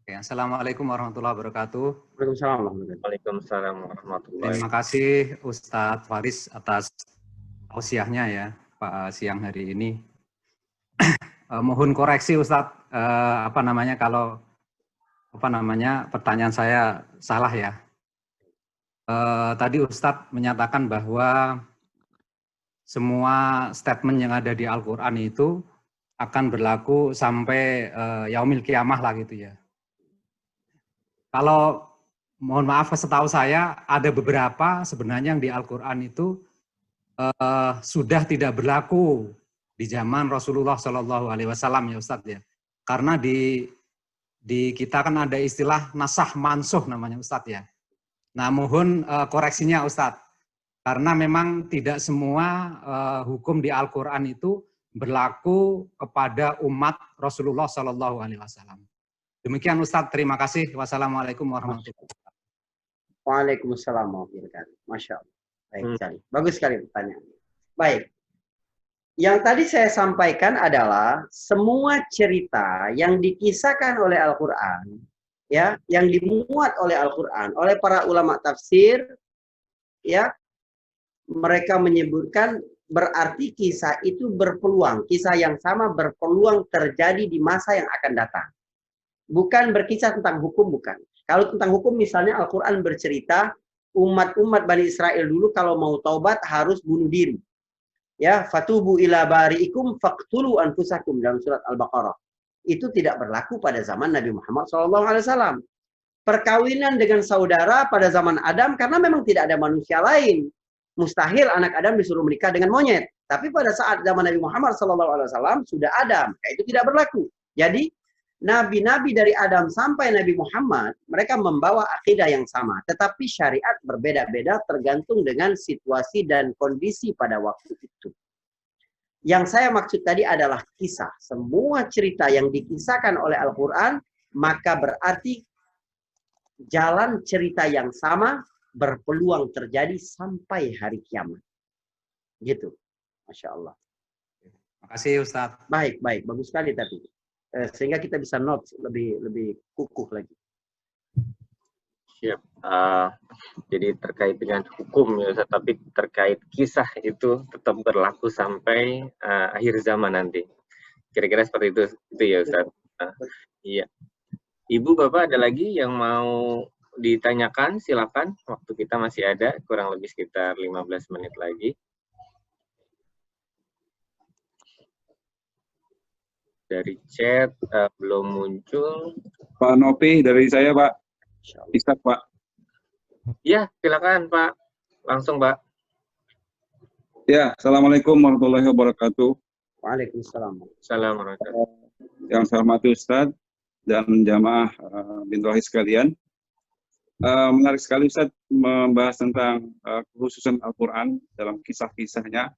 Oke, Assalamualaikum warahmatullahi wabarakatuh. Waalaikumsalam warahmatullahi. Terima kasih Ustadz Faris atas tausiahnya ya, Pak, siang hari ini. Mohon koreksi Ustadz, pertanyaan saya salah ya. Tadi Ustadz menyatakan bahwa semua statement yang ada di Al-Quran itu akan berlaku sampai yaumil kiamah lah gitu ya. Kalau mohon maaf, setahu saya ada beberapa sebenarnya yang di Al-Quran itu sudah tidak berlaku di zaman Rasulullah Shallallahu Alaihi Wasallam ya Ustadz ya. Karena di kita kan ada istilah nasah mansuh namanya Ustadz ya. Nah mohon koreksinya Ustadz. Karena memang tidak semua hukum di Al-Quran itu berlaku kepada umat Rasulullah Shallallahu Alaihi Wasallam. Demikian Ustadz, terima kasih. Wassalamualaikum warahmatullahi wabarakatuh. Waalaikumsalam warahmatullahi wabarakatuh. Masya Allah. Baik sekali. Bagus sekali pertanyaan. Baik. Yang tadi saya sampaikan adalah semua cerita yang dikisahkan oleh Al-Quran, ya, yang dimuat oleh Al-Quran, oleh para ulama tafsir, ya, mereka menyebutkan berarti kisah itu berpeluang, kisah yang sama berpeluang terjadi di masa yang akan datang. Bukan berkisah tentang hukum, bukan. Kalau tentang hukum misalnya Al-Quran bercerita umat-umat Bani Israel dulu kalau mau taubat harus bunuh diri. Ya, fatubu ila bari'ikum faqtulu anfusakum dalam surat Al-Baqarah. Itu tidak berlaku pada zaman Nabi Muhammad SAW. Perkawinan dengan saudara pada zaman Adam karena memang tidak ada manusia lain. Mustahil anak Adam disuruh menikah dengan monyet. Tapi pada saat zaman Nabi Muhammad SAW sudah ada, maka itu tidak berlaku. Jadi nabi-nabi dari Adam sampai Nabi Muhammad, mereka membawa akidah yang sama. Tetapi syariat berbeda-beda tergantung dengan situasi dan kondisi pada waktu itu. Yang saya maksud tadi adalah kisah. Semua cerita yang dikisahkan oleh Al-Quran, maka berarti jalan cerita yang sama berpeluang terjadi sampai hari kiamat. Gitu. Masya Allah. Makasih Ustadz. Baik, baik. Bagus sekali tapi. Sehingga kita bisa note lebih kukuh lagi. Siap. Jadi terkait dengan hukum ya Ustaz, tapi terkait kisah itu tetap berlaku sampai akhir zaman nanti. Kira-kira seperti itu ya Ustaz. Iya. Ibu, Bapak ada lagi yang mau ditanyakan? Silakan. Waktu kita masih ada, kurang lebih sekitar 15 menit lagi. Dari chat belum muncul. Pak Nopi dari saya, Pak. Bisa, Pak. Ya, silakan Pak. Langsung, Pak. Ya, Assalamualaikum warahmatullahi wabarakatuh. Waalaikumsalam. Assalamualaikum. Yang saya hormati Ustadz dan jamaah bintu wahid sekalian. Menarik sekali Ustadz membahas tentang kekhususan Al-Quran dalam kisah-kisahnya.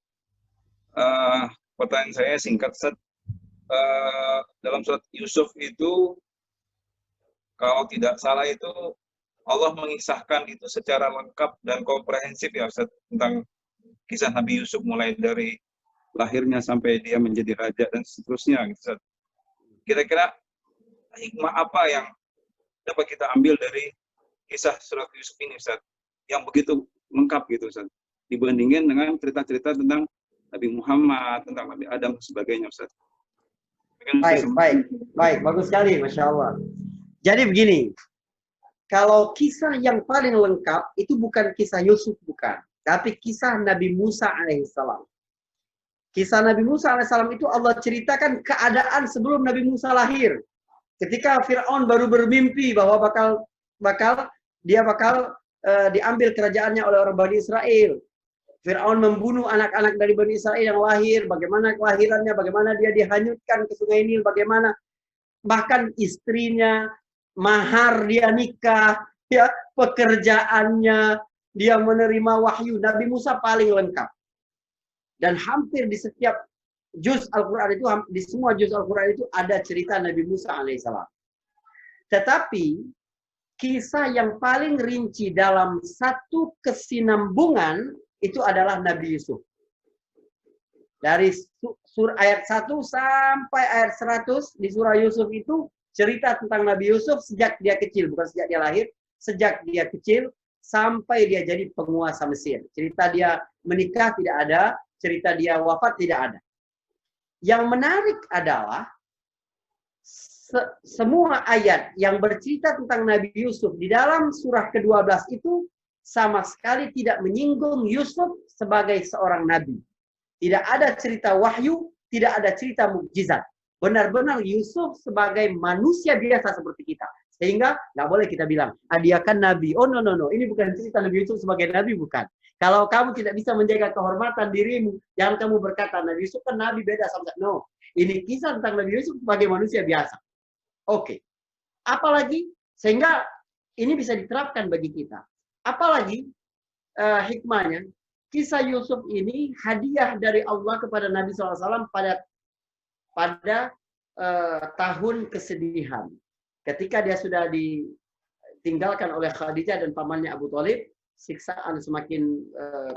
Pertanyaan saya singkat Ustadz. Dalam surat Yusuf itu, kalau tidak salah itu Allah mengisahkan itu secara lengkap dan komprehensif ya Ustaz, tentang kisah Nabi Yusuf mulai dari lahirnya sampai dia menjadi raja dan seterusnya gitu Ustaz. Kira-kira hikmah apa yang dapat kita ambil dari kisah surat Yusuf ini Ustaz, yang begitu lengkap gitu Ustaz, dibandingin dengan cerita-cerita tentang Nabi Muhammad, tentang Nabi Adam dan sebagainya Ustaz. Baik, bagus sekali, Masya Allah. Jadi begini, kalau kisah yang paling lengkap itu bukan kisah Yusuf, bukan, tapi kisah Nabi Musa alaihissalam. Kisah Nabi Musa alaihissalam itu Allah ceritakan keadaan sebelum Nabi Musa lahir. Ketika Fir'aun baru bermimpi bahwa bakal diambil kerajaannya oleh orang Bani Israel. Fir'aun membunuh anak-anak dari Bani Israel yang lahir, bagaimana kelahirannya, bagaimana dia dihanyutkan ke Sungai Nil, bagaimana bahkan istrinya, mahar dia nikah, ya, pekerjaannya, dia menerima wahyu. Nabi Musa paling lengkap. Dan hampir di setiap juz Al-Quran itu, di semua juz Al-Quran itu ada cerita Nabi Musa alaihissalam. Tetapi kisah yang paling rinci dalam satu kesinambungan itu adalah Nabi Yusuf. Dari ayat 1 sampai ayat 100 di surah Yusuf itu cerita tentang Nabi Yusuf sejak dia kecil, bukan sejak dia lahir, sejak dia kecil sampai dia jadi penguasa Mesir. Cerita dia menikah tidak ada, cerita dia wafat tidak ada. Yang menarik adalah semua ayat yang bercerita tentang Nabi Yusuf di dalam surah ke-12 itu sama sekali tidak menyinggung Yusuf sebagai seorang nabi. Tidak ada cerita wahyu, tidak ada cerita mukjizat. Benar-benar Yusuf sebagai manusia biasa seperti kita. Sehingga nggak boleh kita bilang, dia kan nabi. Oh no. Ini bukan cerita Nabi Yusuf sebagai nabi, bukan. Kalau kamu tidak bisa menjaga kehormatan dirimu, jangan kamu berkata, Nabi Yusuf kan nabi beda sama. No. Ini kisah tentang Nabi Yusuf sebagai manusia biasa. Oke. Apalagi, sehingga ini bisa diterapkan bagi kita. Apalagi hikmahnya, kisah Yusuf ini hadiah dari Allah kepada Nabi SAW pada tahun kesedihan. Ketika dia sudah ditinggalkan oleh Khadijah dan pamannya Abu Thalib, siksaan semakin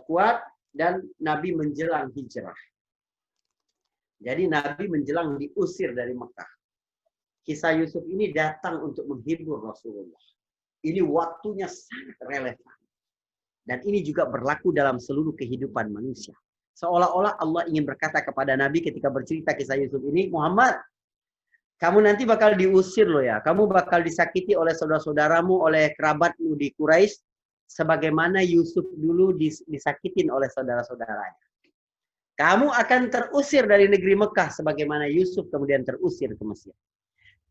kuat dan Nabi menjelang hijrah. Jadi Nabi menjelang diusir dari Mekah. Kisah Yusuf ini datang untuk menghibur Rasulullah. Ini waktunya sangat relevan. Dan ini juga berlaku dalam seluruh kehidupan manusia. Seolah-olah Allah ingin berkata kepada Nabi ketika bercerita kisah Yusuf ini, Muhammad, kamu nanti bakal diusir loh ya. Kamu bakal disakiti oleh saudara-saudaramu, oleh kerabatmu di Quraisy, sebagaimana Yusuf dulu disakitin oleh saudara-saudaranya. Kamu akan terusir dari negeri Mekah, sebagaimana Yusuf kemudian terusir ke Mesir.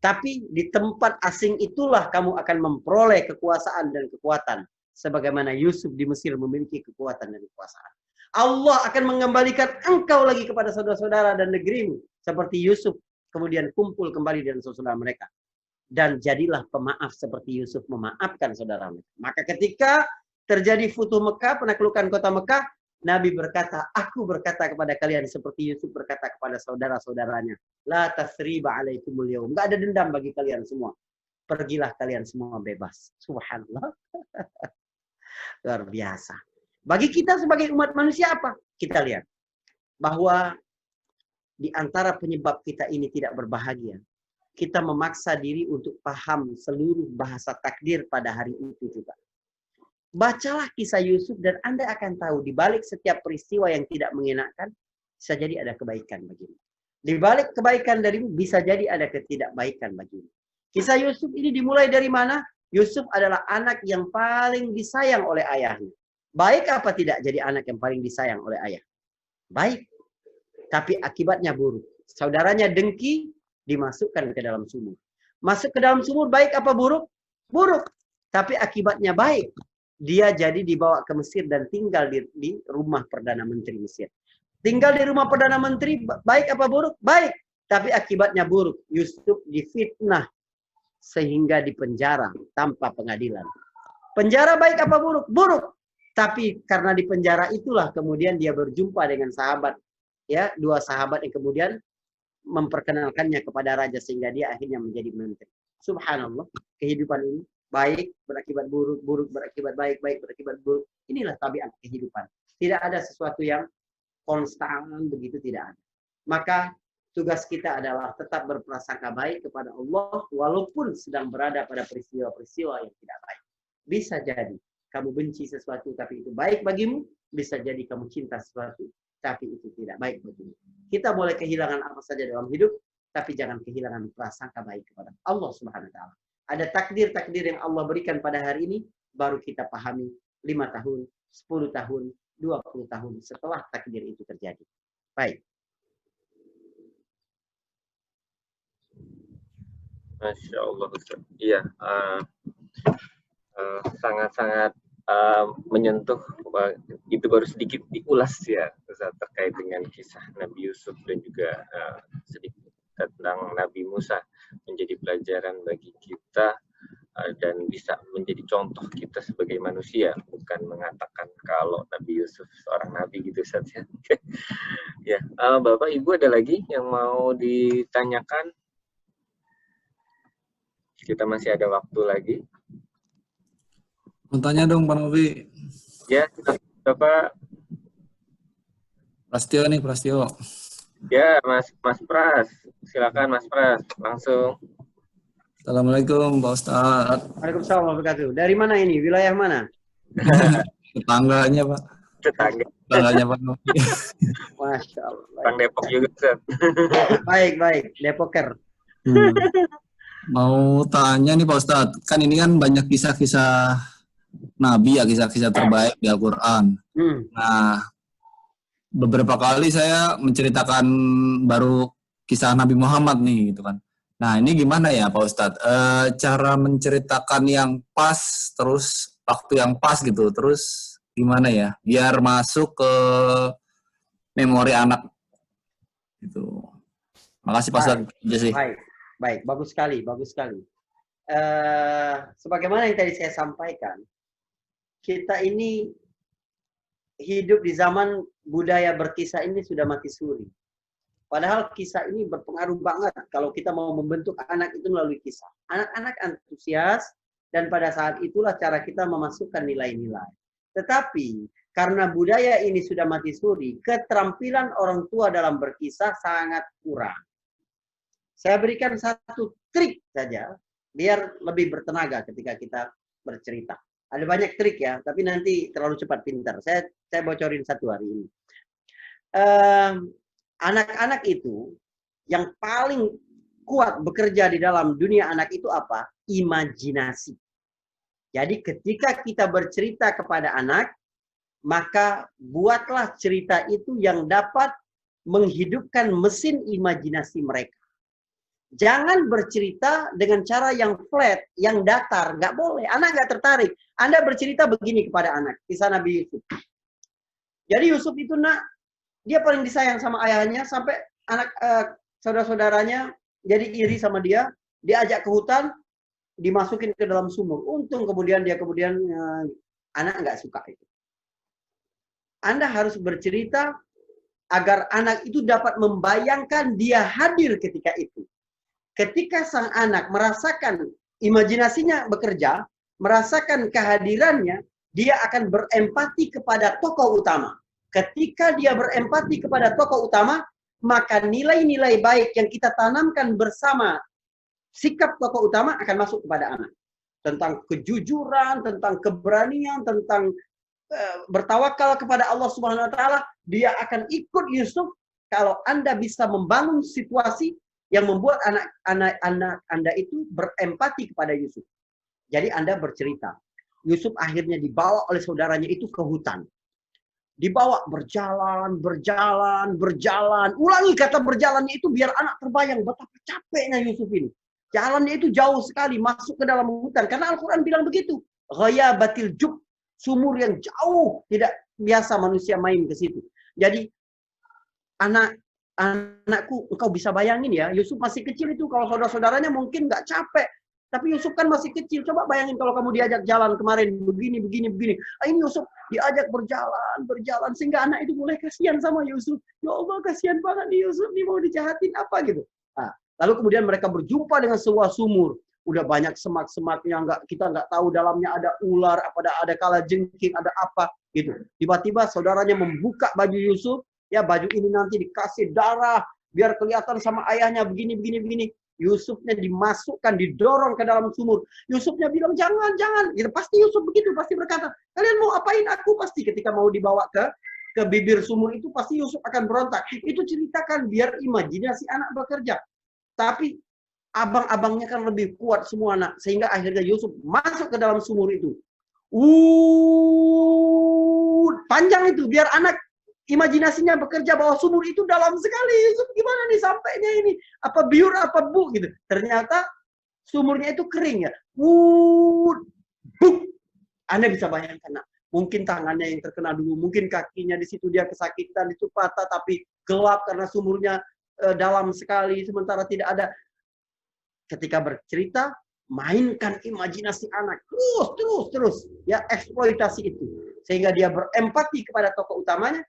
Tapi di tempat asing itulah kamu akan memperoleh kekuasaan dan kekuatan. Sebagaimana Yusuf di Mesir memiliki kekuatan dan kekuasaan. Allah akan mengembalikan engkau lagi kepada saudara-saudara dan negerimu. Seperti Yusuf kemudian kumpul kembali dengan saudara mereka. Dan jadilah pemaaf seperti Yusuf memaafkan saudara mereka. Maka ketika terjadi Futuh Mekah, penaklukan kota Mekah, Nabi berkata, aku berkata kepada kalian seperti Yusuf berkata kepada saudara-saudaranya. La tasriba alaikumul yaum. Enggak ada dendam bagi kalian semua. Pergilah kalian semua bebas. Subhanallah. Luar biasa. Bagi kita sebagai umat manusia apa? Kita lihat. Bahwa di antara penyebab kita ini tidak berbahagia. Kita memaksa diri untuk paham seluruh bahasa takdir pada hari itu juga. Bacalah kisah Yusuf dan Anda akan tahu di balik setiap peristiwa yang tidak mengenakan bisa jadi ada kebaikan bagimu. Di balik kebaikan darimu bisa jadi ada ketidakbaikan bagimu. Kisah Yusuf ini dimulai dari mana? Yusuf adalah anak yang paling disayang oleh ayahnya. Baik apa tidak jadi anak yang paling disayang oleh ayah? Baik. Tapi akibatnya buruk. Saudaranya dengki, dimasukkan ke dalam sumur. Masuk ke dalam sumur baik apa buruk? Buruk. Tapi akibatnya baik. Dia jadi dibawa ke Mesir dan tinggal di rumah Perdana Menteri Mesir. Tinggal di rumah Perdana Menteri, baik apa buruk? Baik. Tapi akibatnya buruk. Yusuf difitnah sehingga dipenjara tanpa pengadilan. Penjara baik apa buruk? Buruk. Tapi karena di penjara itulah kemudian dia berjumpa dengan sahabat. Ya, dua sahabat yang kemudian memperkenalkannya kepada raja sehingga dia akhirnya menjadi menteri. Subhanallah, kehidupan ini. Baik berakibat buruk, buruk berakibat baik, baik berakibat buruk. Inilah tabiat kehidupan. Tidak ada sesuatu yang konstan begitu, tidak ada. Maka tugas kita adalah tetap berprasangka baik kepada Allah walaupun sedang berada pada peristiwa-peristiwa yang tidak baik. Bisa jadi kamu benci sesuatu tapi itu baik bagimu, bisa jadi kamu cinta sesuatu tapi itu tidak baik bagimu. Kita boleh kehilangan apa saja dalam hidup, tapi jangan kehilangan prasangka baik kepada Allah Subhanahu wa taala. Ada takdir-takdir yang Allah berikan pada hari ini, baru kita pahami 5 tahun, 10 tahun, 20 tahun setelah takdir itu terjadi. Baik. Masya Allah, Ustaz. Iya, sangat-sangat menyentuh. Itu baru sedikit diulas ya, Ustaz, terkait dengan kisah Nabi Yusuf dan juga sedikit tentang Nabi Musa, menjadi pelajaran bagi kita dan bisa menjadi contoh kita sebagai manusia, bukan mengatakan kalau Nabi Yusuf seorang nabi gitu saja. Ya, Bapak Ibu ada lagi yang mau ditanyakan? Kita masih ada waktu lagi. Mau tanya dong Pak Novi. Ya, Bapak. Prastio nih, Prastio. Ya, Mas Pras. Silakan Mas Pras, langsung. Assalamualaikum Pak Ustadz. Waalaikumsalam warahmatullahi wabarakatuh. Dari mana ini? Wilayah mana? Tetangganya Pak. Tetangganya Pak Novi. Masya Allah. Orang Depok juga, Ustaz. Baik. Depoker. Mau tanya nih Pak Ustadz, kan ini kan banyak kisah-kisah Nabi ya, kisah-kisah terbaik di Al-Quran. Nah, beberapa kali saya menceritakan baru kisah Nabi Muhammad nih gitu kan. Nah ini gimana ya Pak Ustadz, cara menceritakan yang pas, terus waktu yang pas gitu, terus gimana ya, biar masuk ke memori anak gitu. Makasih Pak Ustadz. Baik, bagus sekali. Sebagaimana yang tadi saya sampaikan, kita ini hidup di zaman budaya berkisah ini sudah mati suri. Padahal kisah ini berpengaruh banget kalau kita mau membentuk anak itu melalui kisah. Anak-anak antusias dan pada saat itulah cara kita memasukkan nilai-nilai. Tetapi karena budaya ini sudah mati suri, keterampilan orang tua dalam berkisah sangat kurang. Saya berikan satu trik saja biar lebih bertenaga ketika kita bercerita. Ada banyak trik ya, tapi nanti terlalu cepat pintar. Saya bocorin satu hari ini. Anak-anak itu yang paling kuat bekerja di dalam dunia anak itu apa? Imajinasi. Jadi ketika kita bercerita kepada anak, maka buatlah cerita itu yang dapat menghidupkan mesin imajinasi mereka. Jangan bercerita dengan cara yang flat, yang datar. Nggak boleh. Anak nggak tertarik. Anda bercerita begini kepada anak. Kisah Nabi Yusuf. Jadi Yusuf itu dia paling disayang sama ayahnya. Sampai anak saudara-saudaranya jadi iri sama dia. Diajak ke hutan. Dimasukin ke dalam sumur. Untung kemudian anak nggak suka itu. Anda harus bercerita agar anak itu dapat membayangkan dia hadir ketika itu. Ketika sang anak merasakan imajinasinya bekerja, merasakan kehadirannya, dia akan berempati kepada tokoh utama. Ketika dia berempati kepada tokoh utama, maka nilai-nilai baik yang kita tanamkan bersama sikap tokoh utama akan masuk kepada anak. Tentang kejujuran, tentang keberanian, tentang bertawakal kepada Allah Subhanahu wa taala, dia akan ikut Yusuf kalau Anda bisa membangun situasi yang membuat anak-anak Anda itu berempati kepada Yusuf. Jadi Anda bercerita, Yusuf akhirnya dibawa oleh saudaranya itu ke hutan. Dibawa berjalan, ulangi kata berjalannya itu biar anak terbayang betapa capeknya Yusuf ini. Jalannya itu jauh sekali masuk ke dalam hutan. Karena Al-Quran bilang begitu. Ghayabatil jub, sumur yang jauh, tidak biasa manusia main ke situ. Jadi anakku, engkau bisa bayangin ya, Yusuf masih kecil itu, kalau saudara-saudaranya mungkin nggak capek. Tapi Yusuf kan masih kecil. Coba bayangin kalau kamu diajak jalan kemarin, begini. Ini Yusuf diajak berjalan. Sehingga anak itu mulai kasihan sama Yusuf. Ya Allah, kasihan banget nih Yusuf, nih mau dijahatin apa gitu. Nah, lalu kemudian mereka berjumpa dengan sebuah sumur. Udah banyak semak-semaknya, kita nggak tahu dalamnya ada ular, ada kalajengking, ada apa gitu. Tiba-tiba saudaranya membuka baju Yusuf, ya baju ini nanti dikasih darah, biar kelihatan sama ayahnya begini. Yusufnya dimasukkan, didorong ke dalam sumur. Yusufnya bilang, jangan. Gitu. Pasti Yusuf begitu, pasti berkata, kalian mau apain aku? Pasti ketika mau dibawa ke bibir sumur itu, pasti Yusuf akan berontak. Itu ceritakan biar imajinasi anak bekerja. Tapi abang-abangnya kan lebih kuat semua anak. Sehingga akhirnya Yusuf masuk ke dalam sumur itu. Panjang itu, biar anak imajinasinya bekerja bahwa sumur itu dalam sekali. Yusuf gimana nih sampainya ini? Apa biur, apa bu gitu. Ternyata sumurnya itu kering ya. Anda bisa bayangkan, nak. Mungkin tangannya yang terkena dulu, mungkin kakinya di situ dia kesakitan, itu patah, tapi gelap karena sumurnya dalam sekali, sementara tidak ada. Ketika bercerita, mainkan imajinasi anak. Terus. Ya, eksploitasi itu. Sehingga dia berempati kepada tokoh utamanya.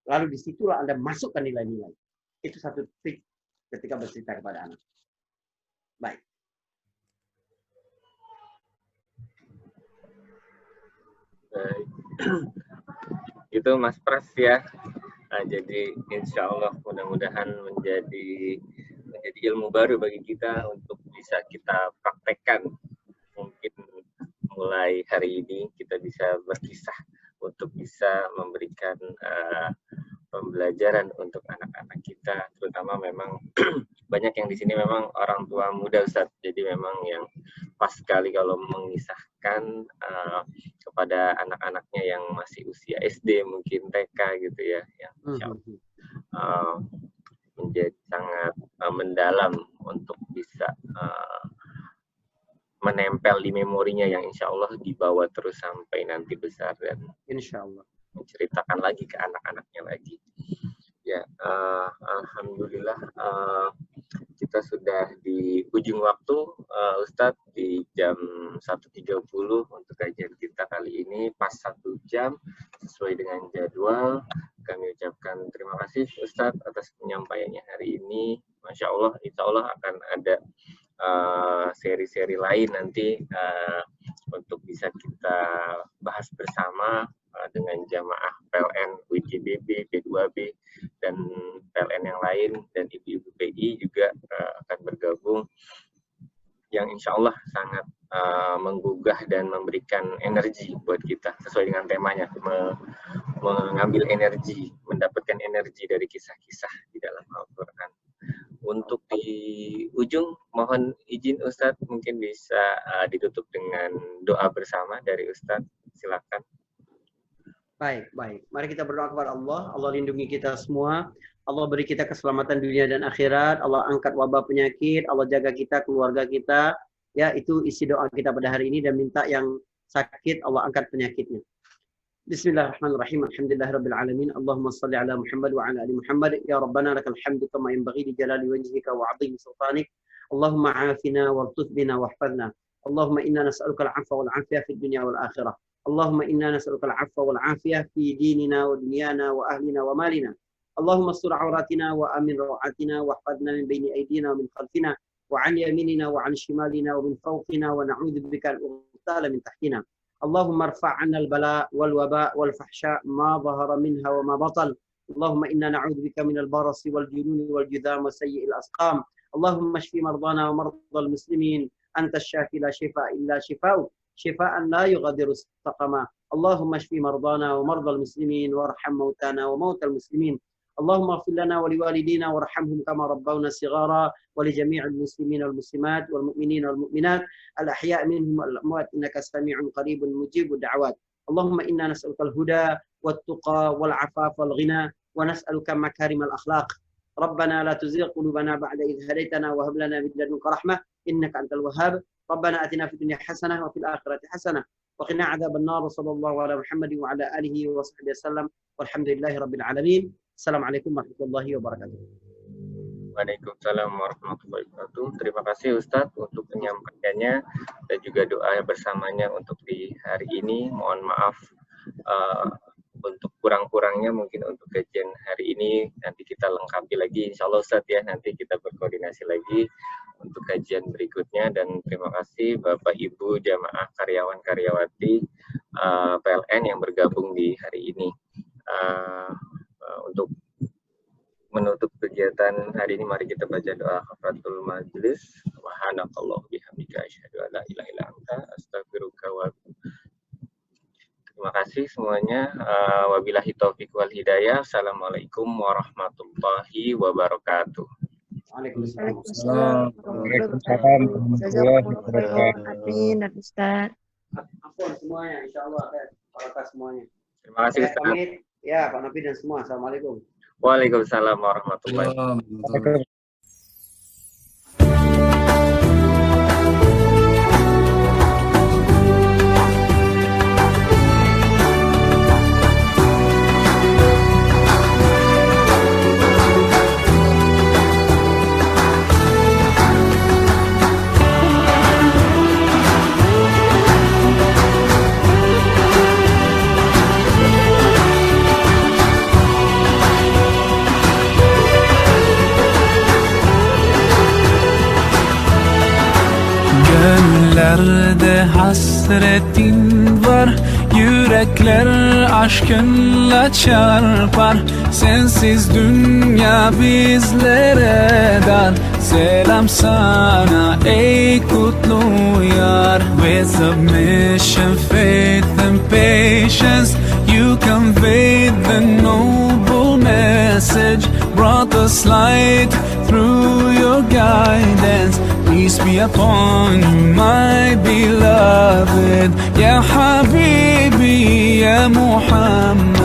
Lalu disitulah Anda masukkan nilai-nilai. Itu satu trik ketika bercerita kepada anak. Baik. Itu Mas Pras ya. Nah, jadi insya Allah mudah-mudahan menjadi ilmu baru bagi kita untuk bisa kita praktekkan. Mungkin mulai hari ini kita bisa berkisah untuk bisa memberikan pembelajaran untuk anak-anak kita, terutama memang banyak yang di sini memang orang tua muda, Ustaz. Jadi memang yang pas sekali kalau mengisahkan kepada anak-anaknya yang masih usia SD, mungkin TK gitu ya, yang insya Allah menjadi sangat mendalam untuk bisa menempel di memorinya yang insya Allah dibawa terus sampai nanti besar dan insya Allah menceritakan lagi ke anak-anaknya lagi. Ya, alhamdulillah kita sudah di ujung waktu, Ustadz, di jam 1.30 untuk kajian kita kali ini, pas 1 jam sesuai dengan jadwal. Kami ucapkan terima kasih Ustadz atas penyampaiannya hari ini. Masya Allah, insya Allah akan ada seri-seri lain nanti untuk bisa kita bahas bersama dengan jamaah PLN WJBB, B2B, dan PLN yang lain, dan ibu-ibu PI juga akan bergabung, yang insya Allah sangat menggugah dan memberikan energi buat kita sesuai dengan temanya, mengambil energi, mendapatkan energi dari kisah-kisah di dalam Al-Quran. Untuk di ujung, mohon izin Ustadz, mungkin bisa ditutup dengan doa bersama dari Ustadz. Silakan. Baik. Mari kita berdoa kepada Allah. Allah lindungi kita semua. Allah beri kita keselamatan dunia dan akhirat. Allah angkat wabah penyakit. Allah jaga kita, keluarga kita. Ya, itu isi doa kita pada hari ini, dan minta yang sakit Allah angkat penyakitnya. Bismillahirrahmanirrahim. Alhamdulillahirabbil alamin. Allahumma shalli ala Muhammad wa ala ali Muhammad. Ya Rabbana lakal hamdu kama yanbaghi li jalali wajhika wa 'azimi sultanik. Allahumma 'afina warzuqna wahfazna. Allahumma inna nas'aluka al-'afwa wal 'afiyah fid dunya wal akhirah. اللهم إنا نسألك العفو والعافية في ديننا ودنيانا وأهلنا ومالنا. اللهم استر عوراتنا وأمن روعاتنا واحفظنا من بين أيدينا ومن خلفنا وعن يميننا وعن شمالنا ومن فوقنا ونعوذ بك أن نغتال من تحتنا. اللهم ارفع عنا البلاء والوباء والفحشاء ما ظهر منها وما بطن. اللهم إنا نعوذ بك من البرص والجنون والجذام وسيء الأسقام. اللهم اشف مرضانا ومرضى المسلمين. أنت الشافي لا شفاء إلا شفاؤك شفاء لا يغادر سقما. اللهم اشف مرضانا ومرضى المسلمين وارحم موتانا وموتى المسلمين. اللهم اغفر لنا ولوالدينا وارحمهم كما ربونا صغارا ولجميع المسلمين والمسلمات والمؤمنين والمؤمنات الأحياء منهم والأموات إنك سميع قريب مجيب الدعوات. اللهم إنا نسألك الهدى والتقى والعفاف والغنى ونسألك مكارم الأخلاق. ربنا لا تزغ قلوبنا بعد إذ هديتنا وهب لنا من لدنك رحمة إنك أنت الوهاب. ربنا آتنا في الدنيا حسنة وفي الآخرة حسنة وقنا عذاب النار. وصلى الله على محمد وعلى آله وصحبه وسلم والحمد لله رب العالمين. Assalamualaikum warahmatullahi wabarakatuh. Waalaikumsalam warahmatullahi wabarakatuh. Terima kasih Ustadz untuk penyampaiannya dan juga doa bersamanya untuk di hari ini. Mohon maaf untuk kurang-kurangnya mungkin untuk kajian hari ini nanti kita lengkapi lagi insya Allah Ustadz ya, nanti kita berkoordinasi lagi untuk kajian berikutnya. Dan terima kasih Bapak Ibu jamaah karyawan-karyawati PLN yang bergabung di hari ini. Untuk menutup kegiatan hari ini, mari kita baca doa kafaratul majlis. Subhanakallah bihamdika asyhadu an la ilaha illa anta astaghfiruka wa atubu. Terima kasih semuanya. Wabillahi taufiq wal hidayah. Assalamualaikum warahmatullahi wabarakatuh. Waalaikumsalam. Amin, Ustaz. Ampun semuanya, insyaallah barakah semuanya. Terima kasih Ustaz. Ya, Pak Nafi dan semua. Assalamualaikum. Waalaikumsalam warahmatullahi wabarakatuh. Göllerde hasretin var, yürekler aşkınla çarpar. Sensiz dünya bizlere dar. Selam sana ey kutlu yar. With submission, faith and patience, you conveyed the noble message, brought us light through your guidance. Peace be upon you, my beloved, Ya Habibi, Ya Muhammad.